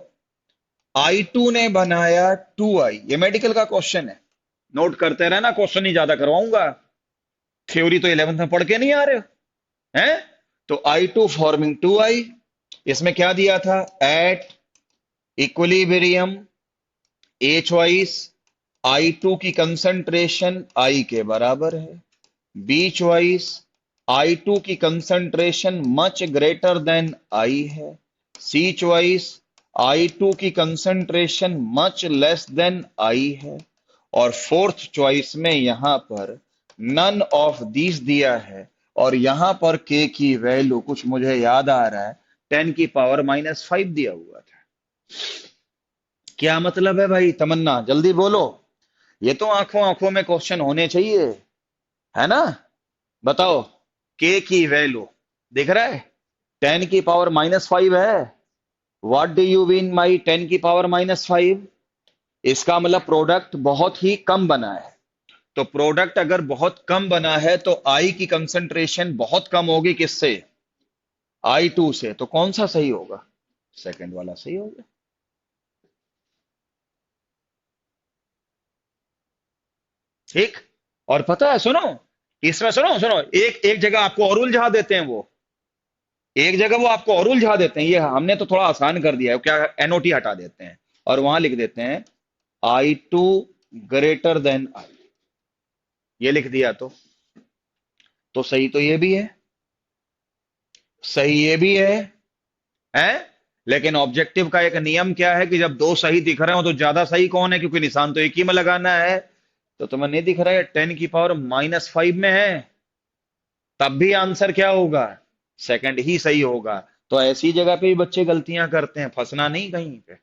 I2 ने बनाया 2I, ये मेडिकल का क्वेश्चन है, नोट करते रहना, क्वेश्चन ही ज्यादा करवाऊंगा, थ्योरी तो 11th में पढ़ के नहीं आ रहे हो, हैं। तो I2 फॉर्मिंग 2I, इसमें क्या दिया था, at equilibrium a choice I2 की कंसंट्रेशन I के बराबर है, बी चॉइस I2 की concentration much greater than I है, सी चॉइस I2 की concentration much less than I है, और फोर्थ चॉइस में यहां पर नन ऑफ दीज दिया है, और यहां पर के की वैल्यू कुछ मुझे याद आ रहा है 10 की पावर -5 दिया हुआ था। क्या मतलब है भाई, तमन्ना जल्दी बोलो, ये तो आंखों आंखों में क्वेश्चन होने चाहिए, है ना। बताओ, के की वैल्यू दिख रहा है, 10 की पावर -5 है। What do you mean my 10 की पावर -5, इसका मतलब प्रोडक्ट बहुत ही कम बना है। तो प्रोडक्ट अगर बहुत कम बना है तो आई की कंसंट्रेशन बहुत कम होगी, किससे, I2 से, तो कौन सा सही होगा, सेकंड वाला सही होगा। ठीक। और पता है, सुनो, इसमें सुनो सुनो, एक एक जगह आपको और उलझा देते हैं वो, एक जगह वो आपको और उलझा देते हैं। ये हमने तो थोड़ा आसान कर दिया है, क्या एनओटी हटा देते हैं और वहां लिख देते हैं I2 ग्रेटर देन I। ये लिख दिया तो सही तो ये भी है, सही ये भी है। लेकिन ऑब्जेक्टिव का एक नियम क्या है कि जब दो सही दिख रहे हो तो ज्यादा सही कौन है, क्योंकि निशान तो एक ही में लगाना है। तो तुम्हें नहीं दिख रहा है 10⁻⁻5 में है, तब भी आंसर क्या होगा, सेकंड ही सही होगा। तो ऐसी जगह पे भी बच्चे गलतियां करते हैं, फंसना नहीं कहीं पे।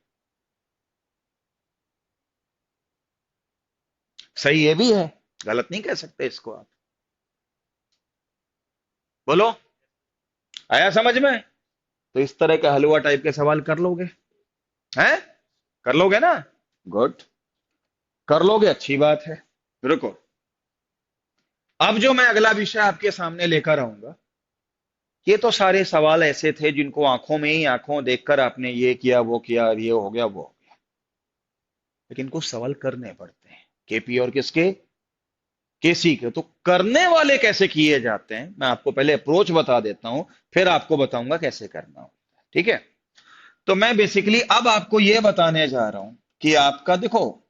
सही ये भी है, गलत नहीं कह सकते इसको आप। बोलो, आया समझ में? तो इस तरह के हलवा टाइप के सवाल कर लोगे, हैं? कर लोगे ना? गुड, कर लोगे, अच्छी बात है। रुको, अब जो मैं अगला विषय आपके सामने लेकर आऊंगा, ये तो सारे सवाल ऐसे थे जिनको आंखों में ही आंखों देखकर आपने ये किया वो किया और ये हो गया वो हो गया, लेकिन कुछ सवाल करने पड़ते हैं। केपी और किसके, केसी के। तो करने वाले कैसे किए जाते हैं, मैं आपको पहले अप्रोच बता देता हूं, फिर आपको बताऊंगा कैसे करना होता है, ठीक है? तो मैं बेसिकली अब आपको यह बताने जा रहा हूं कि आपका देखो,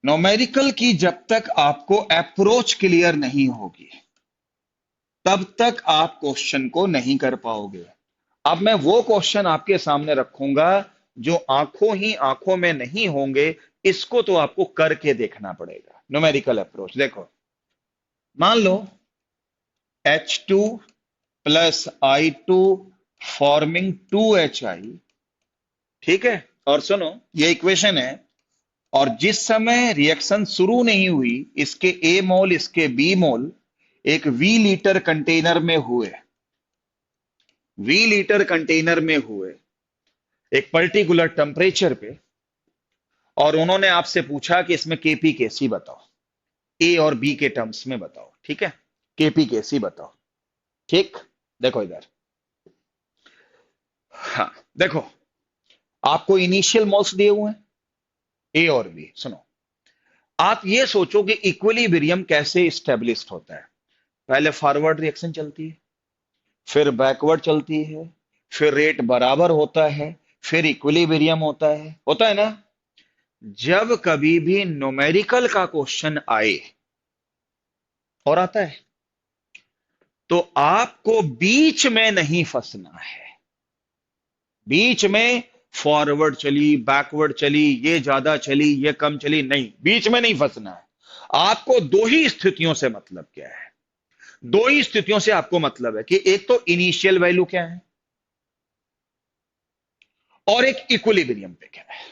न्यूमेरिकल की जब तक आपको अप्रोच क्लियर नहीं होगी तब तक आप क्वेश्चन को नहीं कर पाओगे। अब मैं वो क्वेश्चन आपके सामने रखूंगा जो आंखों ही आंखों में नहीं होंगे, इसको तो आपको करके देखना पड़ेगा। न्यूमेरिकल अप्रोच देखो, मान लो H2 plus I2 forming 2HI, ठीक है? और सुनो, ये इक्वेशन है, और जिस समय रिएक्शन शुरू नहीं हुई, इसके ए मोल इसके बी मोल एक वी लीटर कंटेनर में हुए, वी लीटर कंटेनर में हुए एक पर्टिकुलर टेम्परेचर पे, और उन्होंने आपसे पूछा कि इसमें केपी कैसी बताओ, ए और बी के टर्म्स में बताओ, ठीक है? केपी कैसी बताओ, ठीक? देखो इधर, हाँ देखो, आपको इनिशियल मोल्स दिए हुए हैं ए और बी। सुनो, आप ये सोचो कि इक्विलिब्रियम कैसे स्टेब्लिश होता है। पहले फॉरवर्ड रिएक्शन चलती है, फिर बैकवर्ड चलती है, फिर रेट बराबर होता है, फिर इक्विलिब्रियम होता है ना? जब कभी भी न्यूमेरिकल का क्वेश्चन आए, और आता है, तो आपको बीच में नहीं फंसना है। बीच में फॉरवर्ड चली बैकवर्ड चली, ये ज्यादा चली ये कम चली, नहीं, बीच में नहीं फंसना है। आपको दो ही स्थितियों से मतलब क्या है, दो ही स्थितियों से आपको मतलब है कि एक तो इनिशियल वैल्यू क्या है और एक इक्विलिब्रियम पे क्या है।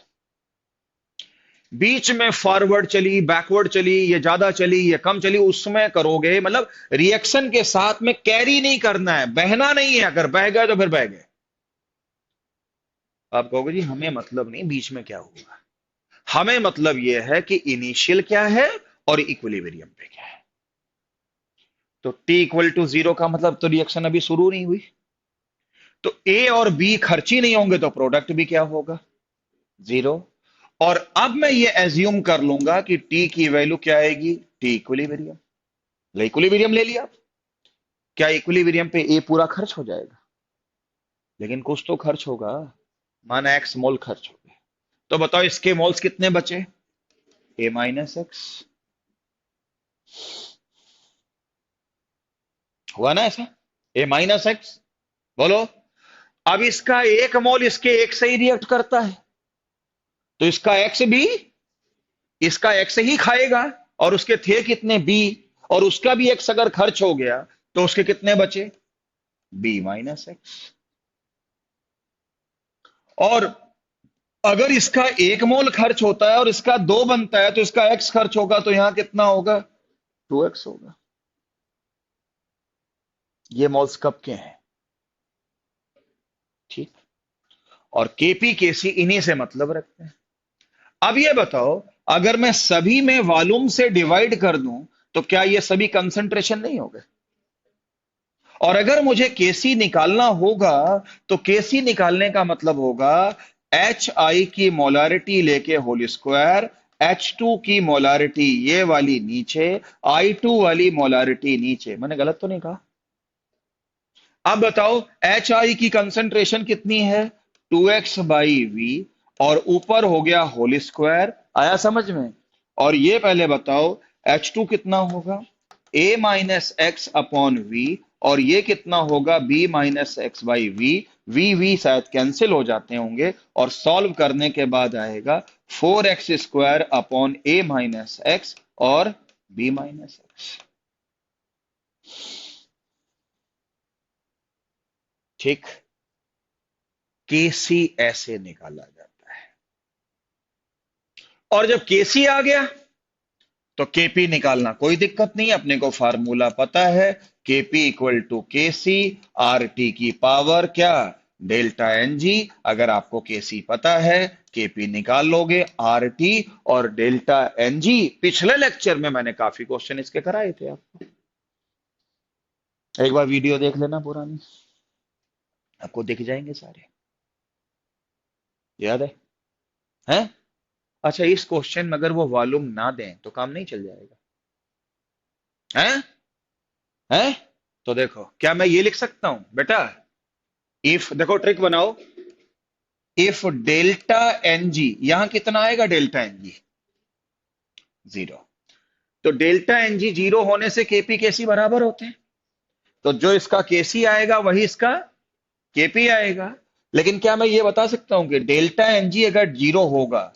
बीच में फॉरवर्ड चली बैकवर्ड चली, ये ज्यादा चली ये कम चली, उसमें करोगे मतलब रिएक्शन के साथ में कैरी नहीं करना है, बहना नहीं है। अगर बह गए तो फिर बह गए। आप कहोगे जी हमें मतलब नहीं बीच में क्या हुआ, हमें मतलब यह है कि इनिशियल क्या है और इक्विलिब्रियम पे क्या है। तो T=0 का मतलब तो रिएक्शन अभी शुरू नहीं हुई, तो ए और बी खर्ची नहीं होंगे, तो प्रोडक्ट भी क्या होगा, 0। और अब मैं ये एज्यूम कर लूंगा कि टी की वैल्यू क्या आएगी, टी इक्विलिब्रियम। इक्विलिब्रियम ले लिया, क्या इक्विलिब्रियम पे ए पूरा खर्च हो जाएगा? लेकिन कुछ तो खर्च होगा, माना एक्स मोल खर्च हो गए, तो बताओ इसके मोल्स कितने बचे, A-X। हुआ ना ऐसा, A-X। बोलो, अब इसका एक मोल इसके एक से ही रिएक्ट करता है, तो इसका एक्स भी इसका एक्स ही खाएगा, और उसके थे कितने, बी, और उसका भी एक्स अगर खर्च हो गया तो उसके कितने बचे, B-X। और अगर इसका एक मोल खर्च होता है और इसका दो बनता है, तो इसका एक्स खर्च होगा, तो यहां कितना होगा, 2x होगा। ये मोल्स कब के हैं, ठीक? और केपी केसी इन्हीं से मतलब रखते हैं। अब ये बताओ, अगर मैं सभी में वॉल्यूम से डिवाइड कर दूं, तो क्या ये सभी कंसंट्रेशन नहीं हो गए? और अगर मुझे केसी निकालना होगा, तो केसी निकालने का मतलब होगा एच आई की मोलारिटी लेके होल स्क्वायर H2 की मोलारिटी ये वाली नीचे, I2 वाली मोलारिटी नीचे। मैंने गलत तो नहीं कहा? अब बताओ HI की कंसंट्रेशन कितनी है? 2x/v, और ऊपर हो गया होल स्क्वायर। आया समझ में? और ये पहले बताओ H2 कितना होगा? A minus X upon V, और ये कितना होगा? B minus X by V. V शायद कैंसिल हो जाते होंगे, और सॉल्व करने के बाद आएगा 4x² upon A minus x और B माइनस एक्स। ठीक, केसी ऐसे निकाला जाता है। और जब केसी आ गया तो केपी निकालना कोई दिक्कत नहीं है, अपने को फार्मूला पता है। KP equal to KC R T की पावर क्या? Delta N G. अगर आपको केसी पता है, केपी निकाल लोगे, आर टी और डेल्टा एन जी। पिछले लेक्चर में मैंने काफी क्वेश्चन इसके कराए थे आपको, एक बार वीडियो देख लेना पुरानी, आपको दिख जाएंगे सारे। याद है? अच्छा, इस क्वेश्चन में अगर वो वॉल्यूम ना दें तो काम नहीं चल जाएगा? हैं? हैं? तो देखो, क्या मैं ये लिख सकता हूं बेटा? इफ, देखो ट्रिक बनाओ, इफ डेल्टा एन जी, यहां कितना आएगा? Delta N G 0। तो डेल्टा एन जी 0 होने से केपी केसी बराबर होते हैं। तो जो इसका केसी आएगा वही इसका केपी आएगा। लेकिन क्या मैं ये बता सकता हूं कि डेल्टा एन जी अगर 0 होगा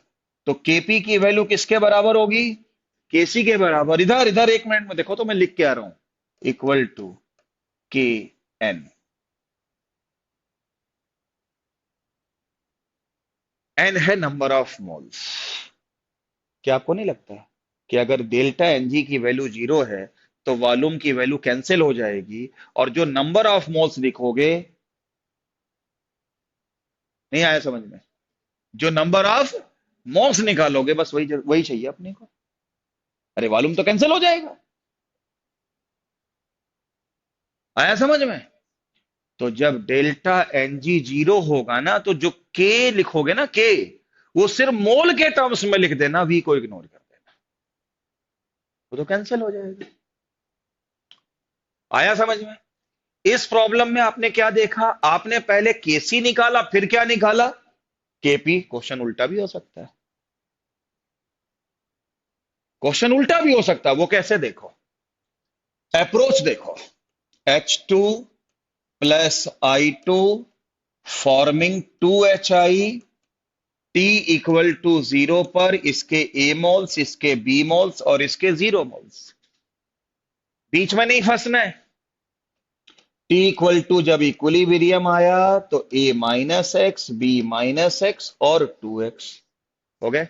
तो केपी की वैल्यू किसके बराबर होगी? केसी के बराबर। इधर इधर एक मिनट में देखो तो मैं लिख के आ रहा हूं, इक्वल टू के एन। एन है नंबर ऑफ मोल्स। क्या आपको नहीं लगता कि अगर डेल्टा एनजी की वैल्यू 0 है तो वॉल्यूम की वैल्यू कैंसिल हो जाएगी, और जो नंबर ऑफ मोल्स लिखोगे, नहीं आया समझ में? जो नंबर ऑफ मोल्स निकालोगे बस वही वही चाहिए अपने को। अरे वॉल्यूम तो कैंसिल हो जाएगा। आया समझ में? तो जब डेल्टा एनजी 0 होगा ना, तो जो के लिखोगे ना, के, वो सिर्फ मोल के टर्म्स में लिख देना, वी को इग्नोर कर देना, वो तो कैंसिल हो जाएगा। आया समझ में? इस प्रॉब्लम में आपने क्या देखा? आपने पहले केसी निकाला, फिर क्या निकाला? केपी। क्वेश्चन उल्टा भी हो सकता है, क्वेश्चन उल्टा भी हो सकता है। वो कैसे? देखो, अप्रोच देखो। H2 plus I2 forming 2HI, T equal to 0 पर इसके A मोल्स, इसके B मोल्स और इसके 0 मोल्स। बीच में नहीं फंसना है। T इक्वल टू जब इक्विलिब्रियम आया तो A minus x, B minus x और 2x हो गए।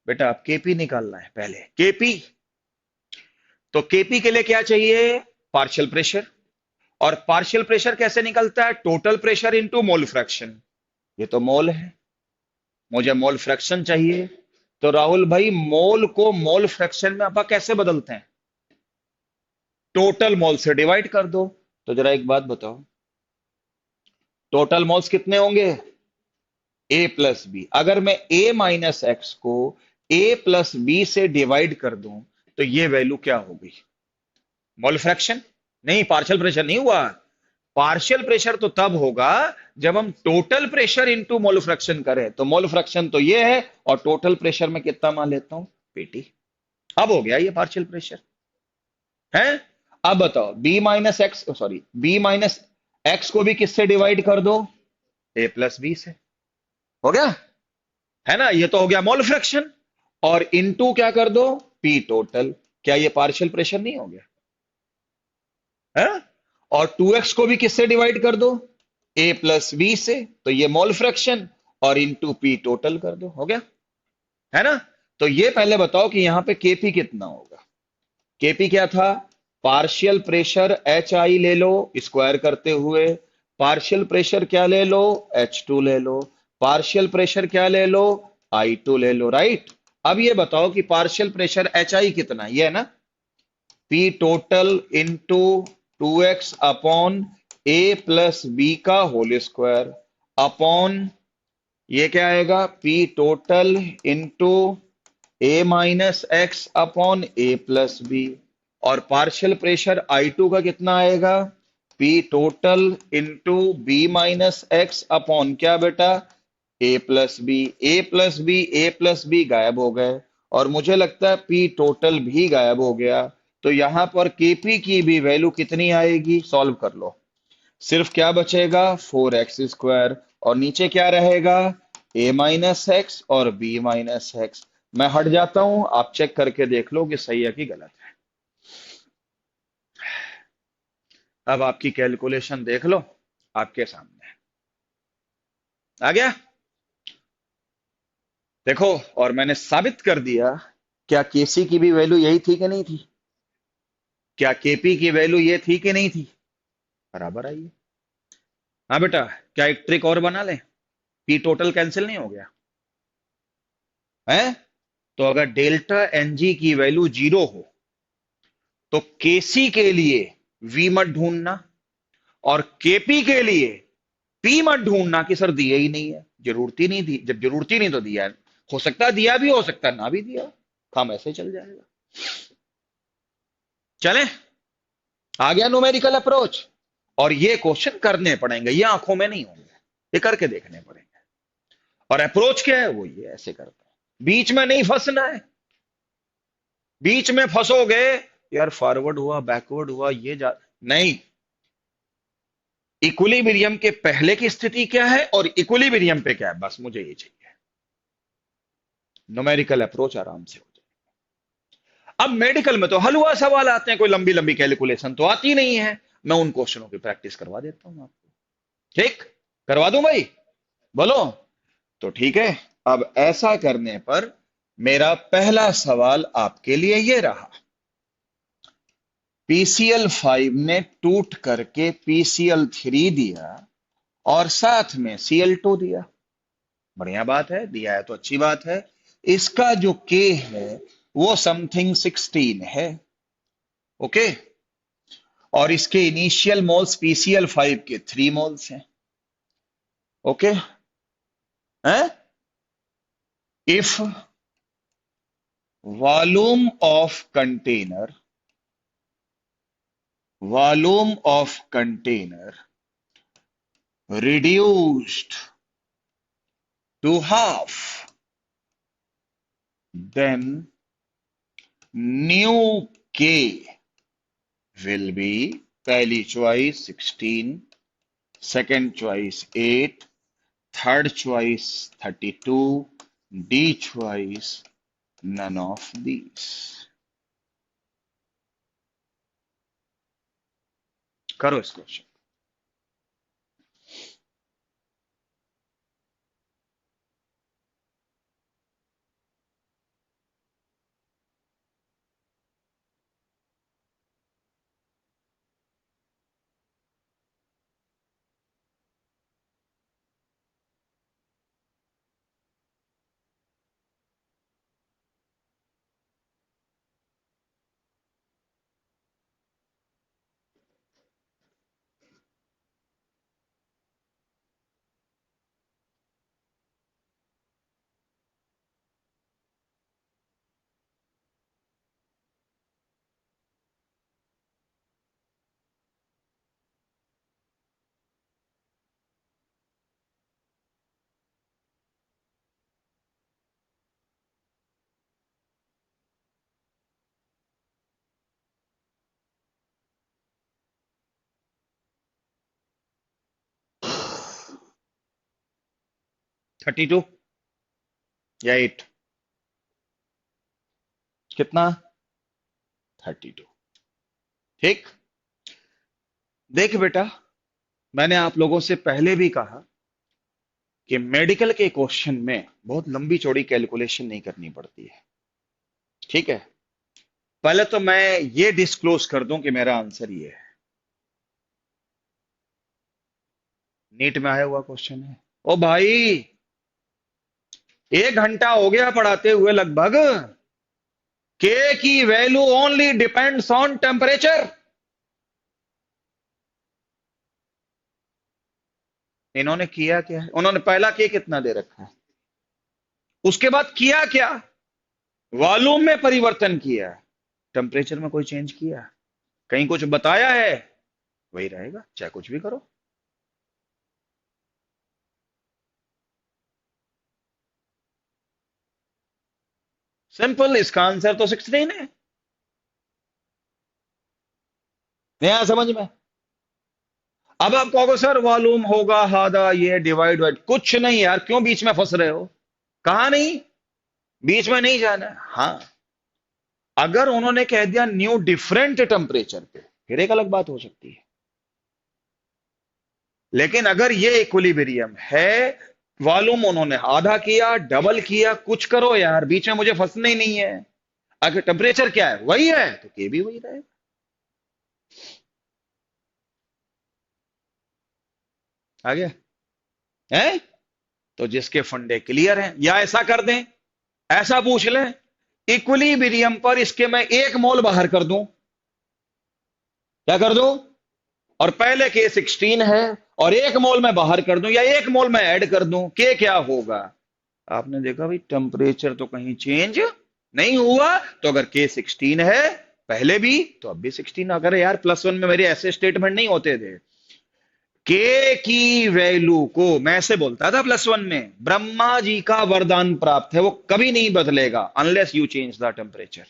बेटा आप केपी निकालना है पहले, केपी। तो केपी के लिए क्या चाहिए? Partial pressure. और पार्शियल प्रेशर कैसे निकलता है? Total pressure into mole fraction. ये तो मोल है, मुझे मोल फ्रैक्शन चाहिए। तो राहुल भाई, मोल को मोल फ्रैक्शन में आप कैसे बदलते हैं? टोटल मोल से डिवाइड कर दो। तो जरा एक बात बताओ, टोटल मोल्स कितने होंगे? ए प्लस बी। अगर मैं ए माइनस एक्स को ए प्लस बी से डिवाइड कर दूं तो ये वैल्यू क्या होगी? Mole fraction. नहीं, पार्शियल प्रेशर नहीं हुआ। पार्शियल प्रेशर तो तब होगा जब हम total pressure into mole fraction करें। तो मोल फ्रैक्शन तो ये है, और टोटल प्रेशर में कितना मान लेता हूं? पीटी। अब हो गया ये पार्शियल प्रेशर है। अब बताओ, B minus X, sorry, B minus X को भी किससे डिवाइड कर दो? ए प्लस बी से। हो गया है ना? ये तो हो गया मोल फ्रैक्शन। और इनटू क्या कर दो? P total. क्या ये पार्शियल प्रेशर नहीं हो गया है? और 2x को भी किससे डिवाइड कर दो? ए प्लस बी से। तो ये मोल फ्रैक्शन, और इंटू पी टोटल कर दो। हो गया है ना? तो ये पहले बताओ कि यहां पे केपी कितना होगा? केपी क्या था? पार्शियल प्रेशर एच आई ले लो स्क्वायर करते हुए, पार्शियल प्रेशर क्या ले लो? H2 ले लो, पार्शियल प्रेशर क्या ले लो? I2 ले लो, राइट। अब ये बताओ कि पार्शियल प्रेशर एच आई कितना? ये है ना, P total into 2x upon A plus B का होल स्क्वायर, अपॉन ये क्या आएगा? P total into A minus X upon A plus B, और पार्शियल प्रेशर I2 का कितना आएगा, P total into B minus X upon क्या बेटा, A plus B. A plus B, A plus B गायब हो गए, और मुझे लगता है पी टोटल भी गायब हो गया। तो यहां पर केपी की भी वैल्यू कितनी आएगी, सॉल्व कर लो। सिर्फ क्या बचेगा, 4x², और नीचे क्या रहेगा, a माइनस एक्स और b माइनस एक्स। मैं हट जाता हूं, आप चेक करके देख लो कि सही है कि गलत है। अब आपकी कैलकुलेशन देख लो, आपके सामने आ गया। देखो, और मैंने साबित कर दिया, क्या केसी की भी वैल्यू यही थी कि नहीं थी, क्या केपी की वैल्यू ये थी कि नहीं थी, बराबर आई है। हाँ बेटा, क्या एक ट्रिक और बना ले, पी टोटल कैंसिल नहीं हो गया है। तो अगर डेल्टा एनजी की वैल्यू 0 हो तो केसी के लिए वी मत ढूंढना, और केपी के लिए पी मत ढूंढना कि सर दिया ही नहीं है, जरूरत ही नहीं थी, जब जरूरत ही नहीं तो दिया है। हो सकता है दिया भी, हो सकता है ना भी दिया हो, काम ऐसे चल जाएगा। चले, आ गया न्यूमेरिकल अप्रोच। और ये क्वेश्चन करने पड़ेंगे, ये आंखों में नहीं होंगे, ये करके देखने पड़ेंगे। और अप्रोच क्या है, वो ये ऐसे करते हैं, बीच में नहीं फंसना है। बीच में फंसोगे, यार फॉरवर्ड हुआ बैकवर्ड हुआ ये जा नहीं। इक्विलिब्रियम के पहले की स्थिति क्या है और इक्विलिब्रियम पे क्या है, बस मुझे ये चाहिए। न्यूमेरिकल अप्रोच आराम से हो जाए। अब मेडिकल में तो हलवा सवाल आते हैं, कोई लंबी लंबी कैलकुलेशन तो आती नहीं है। मैं उन क्वेश्चनों की प्रैक्टिस करवा देता हूं आपको। ठीक, करवा दूं भाई, बोलो। तो ठीक है, अब ऐसा करने पर मेरा पहला सवाल आपके लिए ये रहा, PCl5 ने टूट करके PCl3 दिया और साथ में Cl2 दिया। बढ़िया बात है, दिया है तो अच्छी बात है। इसका जो K है वो समथिंग 16 है, ओके। और इसके इनिशियल मोल्स PCl5 के 3 मोल्स हैं, ओके हैं। If volume of container reduced to half, then new K will be, पहली choice 16, second choice 8, third choice 32, D choice none of these। करो इस क्वेश्चन। 32 या 8, कितना, 32। ठीक, देख बेटा, मैंने आप लोगों से पहले भी कहा कि मेडिकल के क्वेश्चन में बहुत लंबी चौड़ी कैलकुलेशन नहीं करनी पड़ती है। ठीक है, पहले तो मैं ये डिस्क्लोज कर दूं कि मेरा आंसर ये है, नीट में आया हुआ क्वेश्चन है। ओ भाई, 1 घंटा हो गया पढ़ाते हुए लगभग। के की value only depends on temperature. इन्होंने किया क्या है, उन्होंने पहला के कितना दे रखा है, उसके बाद किया क्या, वॉल्यूम में परिवर्तन किया, टेम्परेचर में कोई चेंज किया, कहीं कुछ बताया है, वही रहेगा चाहे कुछ भी करो। सिंपल, इसका आंसर तो 16 है। नया समझ में? अब आप कहोगे सर वॉल्यूम होगा आधा, ये डिवाइड वाइड कुछ नहीं यार, क्यों बीच में फंस रहे हो? कहा नहीं, बीच में नहीं जाना है। हाँ, अगर उन्होंने कह दिया न्यू डिफरेंट टेम्परेचर पे, फिर एक अलग बात हो सकती है। लेकिन अगर ये इक्विलिब्रियम है, वॉल्यूम उन्होंने आधा किया, डबल किया, कुछ करो यार, बीच में मुझे फंसना ही नहीं है। अगर टेम्परेचर क्या है वही है तो के भी वही रहेगा। आगे है, तो जिसके फंडे क्लियर हैं, या ऐसा कर दें, ऐसा पूछ लें, इक्विलिब्रियम पर इसके मैं एक मोल बाहर कर दूं, क्या कर दूं? और पहले के 16 है, और एक मोल मैं बाहर कर दूं या एक मोल मैं ऐड कर दूं, के क्या होगा? आपने देखा भाई, टेम्परेचर तो कहीं चेंज नहीं हुआ। तो अगर के 16 है पहले भी, तो अब भी 16। अगर यार +1 में मेरे ऐसे स्टेटमेंट नहीं होते थे, के की वैल्यू को मैं ऐसे बोलता था +1 में, ब्रह्मा जी का वरदान प्राप्त है, वो कभी नहीं बदलेगा unless you change the temperature.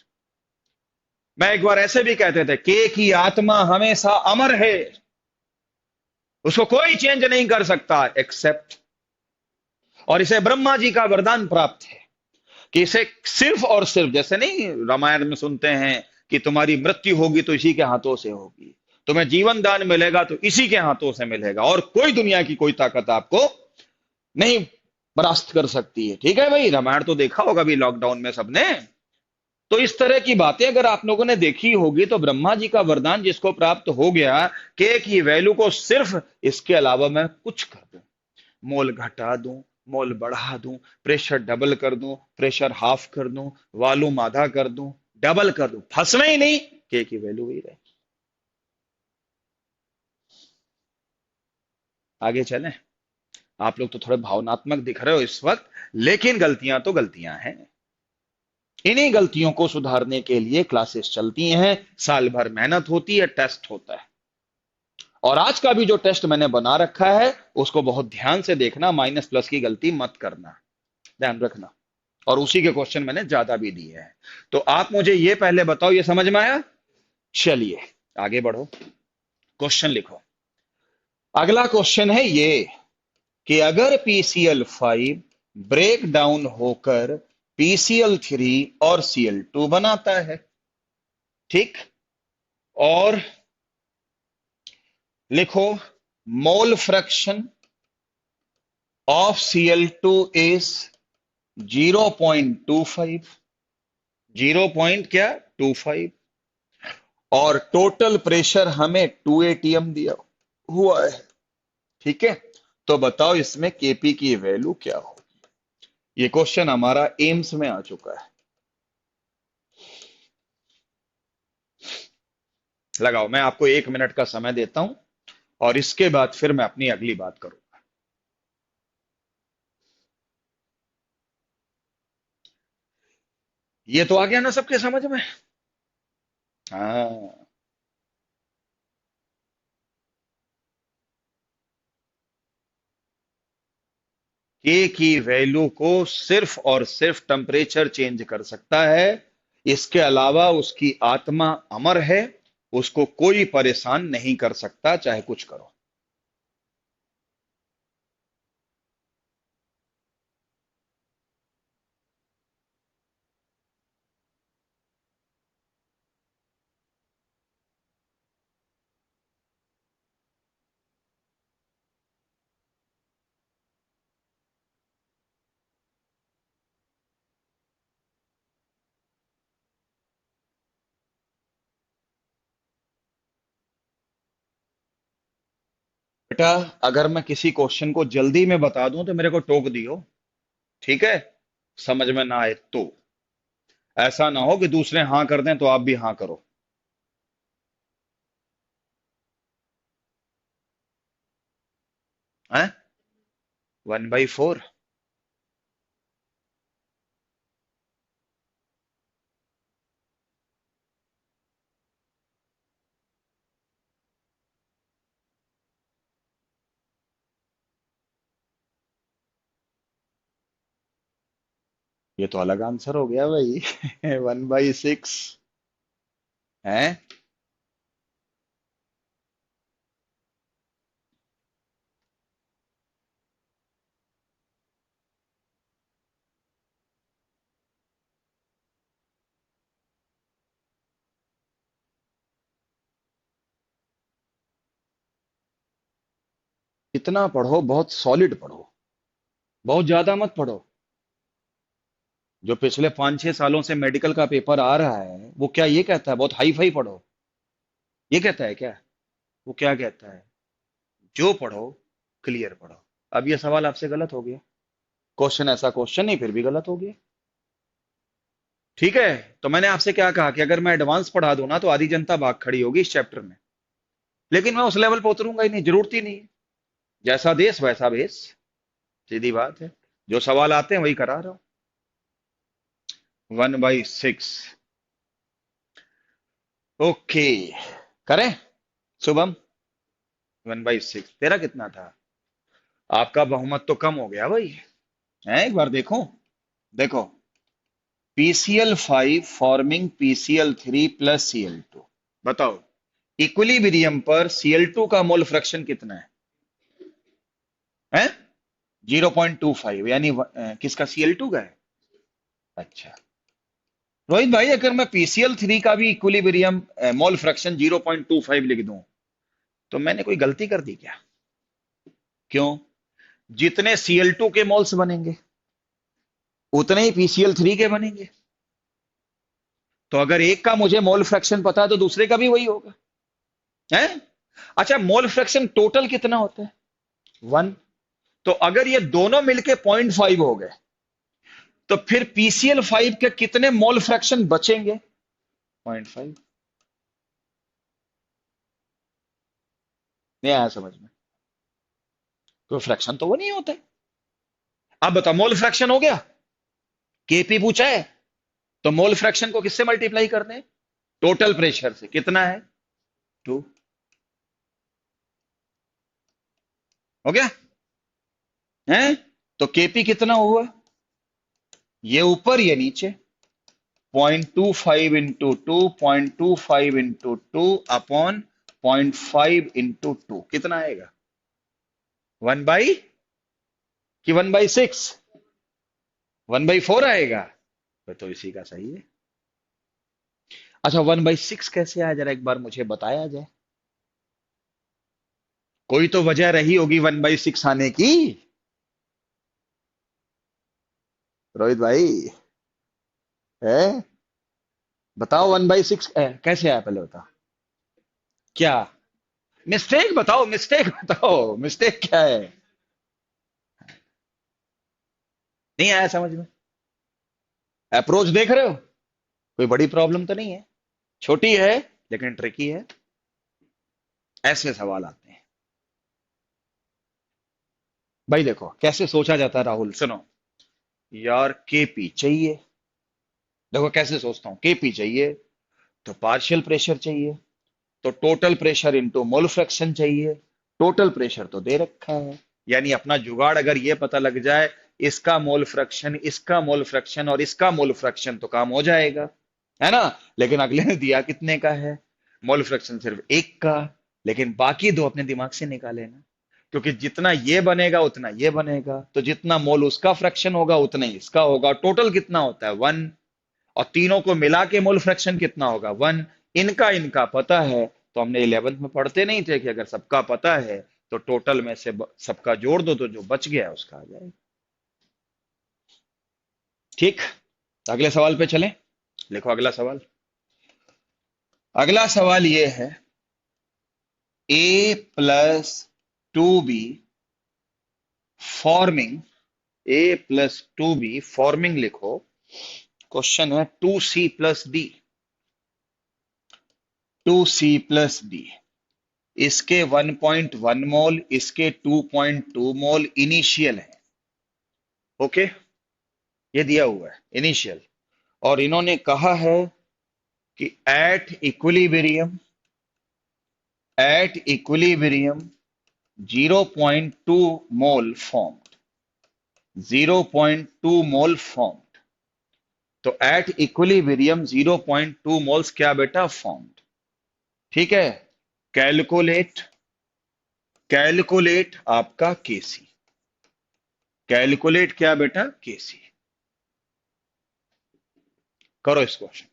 मैं एक बार ऐसे भी कहते थे, के की आत्मा हमेशा अमर है, उसको कोई चेंज नहीं कर सकता एक्सेप्ट, और इसे ब्रह्मा जी का वरदान प्राप्त है कि इसे सिर्फ और सिर्फ, जैसे नहीं रामायण में सुनते हैं कि तुम्हारी मृत्यु होगी तो इसी के हाथों से होगी, तुम्हें जीवन दान मिलेगा तो इसी के हाथों से मिलेगा, और कोई दुनिया की कोई ताकत आपको नहीं परास्त कर सकती है। ठीक है भाई, रामायण तो देखा होगा भी लॉकडाउन में सबने। तो इस तरह की बातें अगर आप लोगों ने देखी होगी, तो ब्रह्मा जी का वरदान जिसको प्राप्त हो गया, के की वैल्यू को सिर्फ इसके अलावा मैं कुछ कर दूं, मोल घटा दूं, मोल बढ़ा दूं, प्रेशर डबल कर दूं, प्रेशर हाफ कर दूं, वॉल्यूम आधा कर दूं, डबल कर दूं, फंसना ही नहीं, के की वैल्यू वही रहे। आगे चलें? आप लोग तो थोड़े भावनात्मक दिख रहे हो इस वक्त, लेकिन गलतियां तो गलतियां हैं। इन्हीं गलतियों को सुधारने के लिए क्लासेस चलती हैं, साल भर मेहनत होती है, टेस्ट होता है। और आज का भी जो टेस्ट मैंने बना रखा है, उसको बहुत ध्यान से देखना, माइनस प्लस की गलती मत करना, ध्यान रखना। और उसी के क्वेश्चन मैंने ज्यादा भी दिए हैं। तो आप मुझे ये पहले बताओ, ये समझ में आया? चलिए आगे बढ़ो, क्वेश्चन लिखो। अगला क्वेश्चन है ये, कि अगर PCl5 ब्रेक डाउन होकर PCl3 और Cl2 बनाता है, ठीक, और लिखो, mole fraction of Cl2 is 0.25, 0. क्या, 25, और टोटल प्रेशर हमें 2 atm दिया हुआ है, ठीक है। तो बताओ इसमें केपी की वैल्यू क्या हो? ये क्वेश्चन हमारा एम्स में आ चुका है। लगाओ, मैं आपको 1 मिनट का समय देता हूं, और इसके बाद फिर मैं अपनी अगली बात करूंगा। ये तो आ गया ना सबके समझ में? हाँ, के की वैल्यू को सिर्फ और सिर्फ टेम्परेचर चेंज कर सकता है, इसके अलावा उसकी आत्मा अमर है, उसको कोई परेशान नहीं कर सकता चाहे कुछ करो। बेटा, अगर मैं किसी क्वेश्चन को जल्दी में बता दूं तो मेरे को टोक दियो, ठीक है? समझ में ना आए तो, ऐसा ना हो कि दूसरे हां कर दें तो आप भी हां करो। हैं? 1/4? ये तो अलग आंसर हो गया भाई। 1/6 है। इतना पढ़ो, बहुत सॉलिड पढ़ो, बहुत ज्यादा मत पढ़ो। जो पिछले 5-6 सालों से मेडिकल का पेपर आ रहा है वो क्या ये कहता है बहुत हाई फाई पढ़ो? ये कहता है क्या? वो क्या कहता है? जो पढ़ो क्लियर पढ़ो। अब ये सवाल आपसे गलत हो गया। क्वेश्चन ऐसा क्वेश्चन नहीं, फिर भी गलत हो गया। ठीक है। तो मैंने आपसे क्या कहा कि अगर मैं एडवांस पढ़ा दूं ना तो आधी जनता भाग खड़ी होगी इस चैप्टर में। लेकिन मैं उस लेवल पर उतरूंगा ही नहीं, जरूरत ही नहीं है। जैसा देश वैसा भेष। सीधी बात है। जो सवाल आते हैं वही करा रहा हूं। 1/6। ओके। करें। शुभम। 1/6 तेरा कितना था? आपका बहुमत तो कम हो गया भाई। है, एक बार देखो। देखो, PCl5 forming PCl3 plus Cl2। बताओ, इक्विलिब्रियम पर Cl2 का मोल फ्रैक्शन कितना है? हैं? 0.25, यानी किसका? Cl2 का है। अच्छा। रोहित भाई, अगर मैं PCl3 का भी इक्विलिब्रियम मोल फ्रैक्शन 0.25 लिख दूं तो मैंने कोई गलती कर दी क्या? क्यों? जितने Cl2 के मोल्स बनेंगे उतने ही PCl3 के बनेंगे। तो अगर एक का मुझे मोल फ्रैक्शन पता है तो दूसरे का भी वही होगा। है? अच्छा, मोल फ्रैक्शन टोटल कितना होता है? 1। तो अगर ये दोनों मिलके 0.5 हो गए तो फिर PCl5 के कितने मोल फ्रैक्शन बचेंगे? 0.5। नहीं आया समझ में? कोई फ्रैक्शन तो वो नहीं होता है। अब बताओ, मोल फ्रैक्शन हो गया। केपी पूछा है तो मोल फ्रैक्शन को किससे मल्टीप्लाई करते हैं? टोटल प्रेशर से। कितना है? 2। हो गया? है? तो केपी कितना हुआ? ये ऊपर ये नीचे। 0.25 इंटू 2 अपॉन 0.5 इंटू 2 कितना आएगा? 1 बाई कि 1/6? 1/4 आएगा। तो इसी का सही है। अच्छा, 1/6 कैसे आया, जरा एक बार मुझे बताया जाए। कोई तो वजह रही होगी 1/6 आने की। रोहित भाई, है? बताओ 1/6 कैसे आया, पहले बताओ। क्या मिस्टेक? बताओ मिस्टेक, बताओ मिस्टेक क्या है। नहीं आया समझ में? अप्रोच देख रहे हो? कोई बड़ी प्रॉब्लम तो नहीं है। छोटी है लेकिन ट्रिकी है। ऐसे सवाल आते हैं भाई। देखो कैसे सोचा जाता है राहुल, सुनो। यार केपी चाहिए। देखो कैसे सोचता हूं। केपी चाहिए तो पार्शियल प्रेशर चाहिए, तो total pressure into mole fraction चाहिए। टोटल प्रेशर तो दे रखा है। यानी अपना जुगाड़ अगर ये पता लग जाए इसका मोल फ्रैक्शन, इसका मोल फ्रैक्शन और इसका मोल फ्रैक्शन, तो काम हो जाएगा। है ना? लेकिन अगले ने दिया कितने का है? मोल फ्रैक्शन सिर्फ एक का। लेकिन बाकी दो अपने दिमाग से निकाले ना। क्योंकि जितना ये बनेगा उतना ये बनेगा, तो जितना मोल उसका फ्रैक्शन होगा उतना ही इसका होगा। टोटल कितना होता है? 1। और तीनों को मिला के मोल फ्रैक्शन कितना होगा? 1। इनका इनका पता है। तो हमने 11th में पढ़ते नहीं थे कि अगर सबका पता है तो टोटल में से सबका जोड़ दो तो जो बच गया उसका आ जाएगा। ठीक। तो अगले सवाल पे चलें। लिखो अगला सवाल। अगला सवाल ये है, A+2B फॉर्मिंग, A+2B फॉर्मिंग लिखो। क्वेश्चन है 2C+D। 2C+D, इसके 1.1 मोल, इसके 2.2 मोल इनिशियल है। ओके, ये दिया हुआ है इनिशियल। और इन्होंने कहा है कि at equilibrium 0.2 mole formed. 0.2 mole formed. तो एट इक्विलिब्रियम 0.2 मोल्स क्या बेटा फॉर्म्ड। ठीक है। कैलकुलेट, कैलकुलेट आपका केसी, कैलकुलेट क्या बेटा केसी। करो इस क्वेश्चन।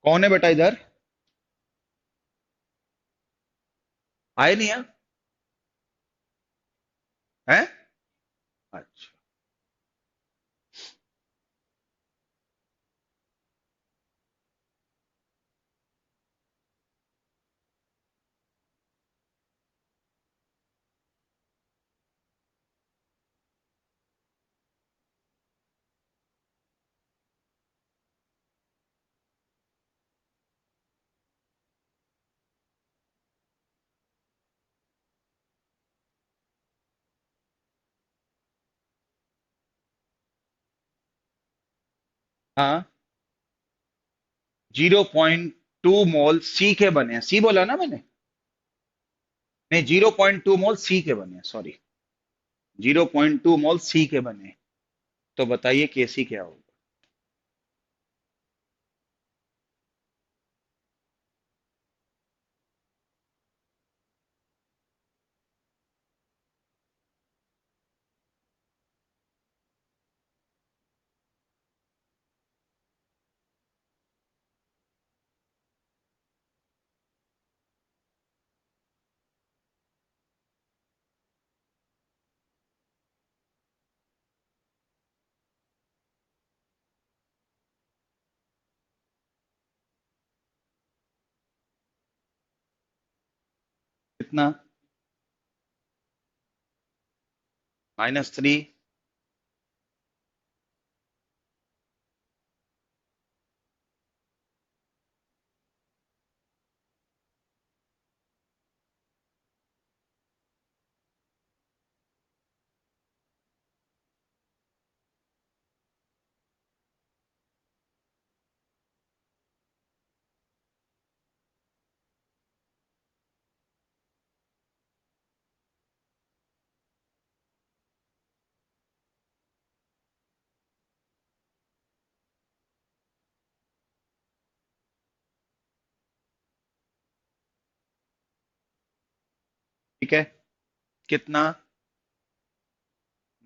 कौन है बेटा इधर? आए नहीं है? अच्छा। हाँ, 0.2 मोल सी के बने हैं, सी बोला ना मैंने? नहीं, 0.2 मोल सी के बने हैं, सॉरी, 0.2 मोल सी के बने हैं। तो बताइए केसी क्या होगा? कितना? -3। ठीक है। कितना?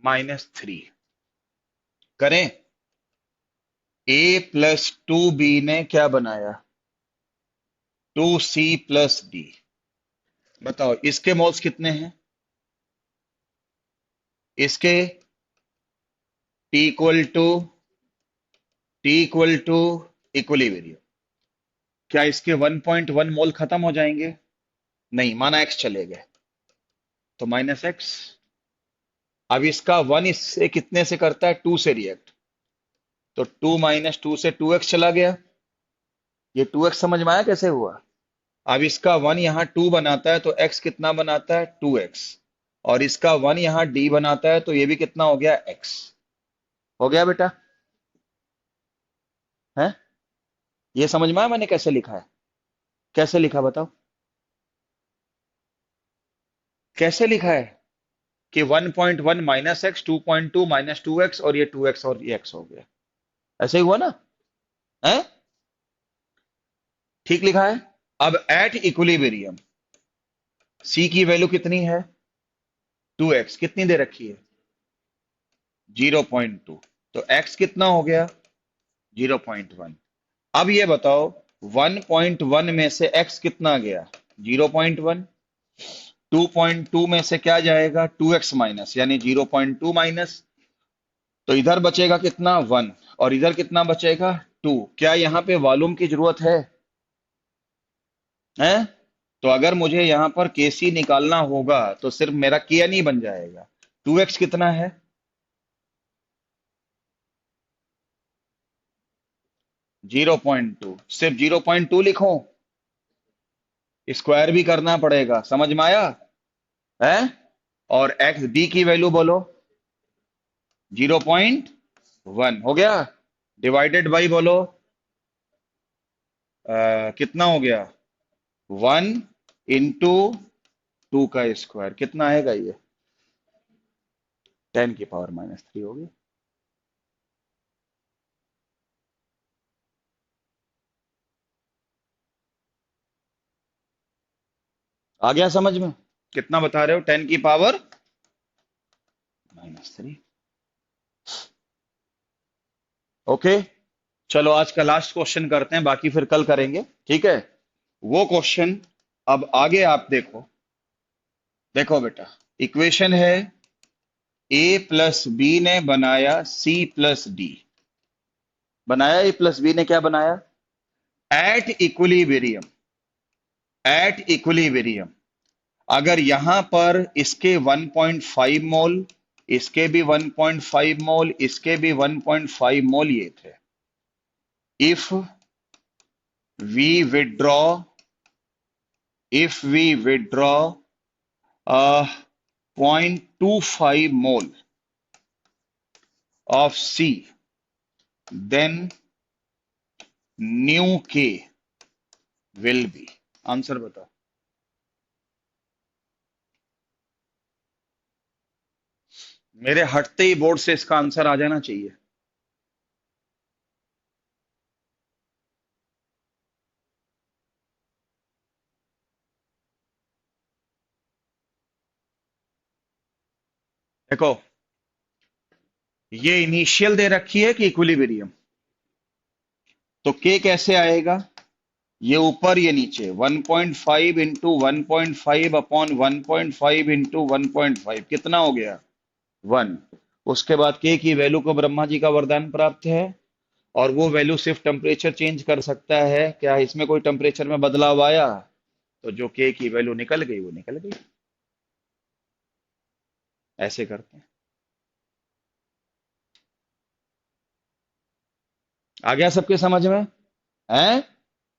-3। करें। A+2B ने क्या बनाया? 2C+D। बताओ इसके मोल्स कितने हैं? इसके T इक्वल टू इक्विलिब्रियम। क्या इसके 1.1 मोल खत्म हो जाएंगे? नहीं, माना x चले गए तो -x। अब इसका 1 इससे कितने से करता है? 2 से रिएक्ट, तो 2 - 2 से 2x चला गया। ये 2x समझ में आया कैसे हुआ? अब इसका 1 यहाँ 2 बनाता है तो x कितना बनाता है? 2x। और इसका 1 यहाँ d बनाता है तो ये भी कितना हो गया? x। हो गया बेटा? है? ये समझ में आया मैंने कैसे लिखा है? कैसे लिखा बताओ? कैसे लिखा है कि 1.1 -x, 2.2 -2x, और ये 2x और ये x हो गया। ऐसे ही हुआ ना? है? ठीक लिखा है। अब एट इक्विलिब्रियम c की वैल्यू कितनी है? 2x। कितनी दे रखी है? 0.2। तो x कितना हो गया? 0.1। अब ये बताओ 1.1 में से x कितना गया? 0.1। 2.2 में से क्या जाएगा? 2x माइनस, यानी 0.2 माइनस। तो इधर बचेगा कितना? 1। और इधर कितना बचेगा? 2। क्या यहाँ पे वॉल्यूम की जरूरत है? हैं? तो अगर मुझे यहाँ पर केसी निकालना होगा तो सिर्फ मेरा किया नहीं बन जाएगा। 2x कितना है? 0.2। सिर्फ 0.2 लिखो? स्क्वायर भी करना पड़ेगा, समझ में आया? है? और एक्स डी की वैल्यू बोलो? 0.1 हो गया। डिवाइडेड बाई बोलो कितना हो गया? 1 इंटू 2 का स्क्वायर कितना आएगा ये? 10⁻³ होगी। आ गया समझ में? कितना बता रहे हो? 10⁻³ ओके। चलो आज का लास्ट क्वेश्चन करते हैं, बाकी फिर कल करेंगे, ठीक है? वो क्वेश्चन अब आगे आप देखो। देखो बेटा, इक्वेशन है ए प्लस बी ने बनाया सी प्लस डी। बनाया ए प्लस बी ने क्या बनाया? At equilibrium. एट इक्विलिब्रियम अगर यहां पर इसके 1.5 मोल, इसके भी 1.5 मोल, इसके भी 1.5 मोल ये थे, if we withdraw if we withdraw 0.25 mole of C, then nu K will be। Answer बताओ। मेरे हटते ही बोर्ड से इसका आंसर आ जाना चाहिए। देखो, ये इनिशियल दे रखी है कि इक्विलिब्रियम, तो K कैसे आएगा? ये ऊपर ये नीचे, 1.5 इंटू 1.5 अपॉन 1.5 इंटू 1.5 कितना हो गया? 1। उसके बाद K की वैल्यू को ब्रह्मा जी का वरदान प्राप्त है, और वो वैल्यू सिर्फ टेम्परेचर चेंज कर सकता है। क्या इसमें कोई टेम्परेचर में बदलाव आया? तो जो K की वैल्यू निकल गई वो निकल गई। ऐसे करते हैं। आ गया सबके समझ में? हैं?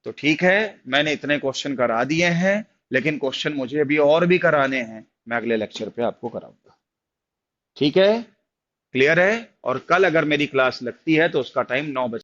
तो ठीक है, मैंने इतने क्वेश्चन करा दिए हैं, लेकिन क्वेश्चन मुझे अभी और भी कराने हैं, मैं अगले लेक्चर पे आपको कराऊंगा। ठीक है? क्लियर है? और कल अगर मेरी क्लास लगती है तो उसका टाइम 9 बजे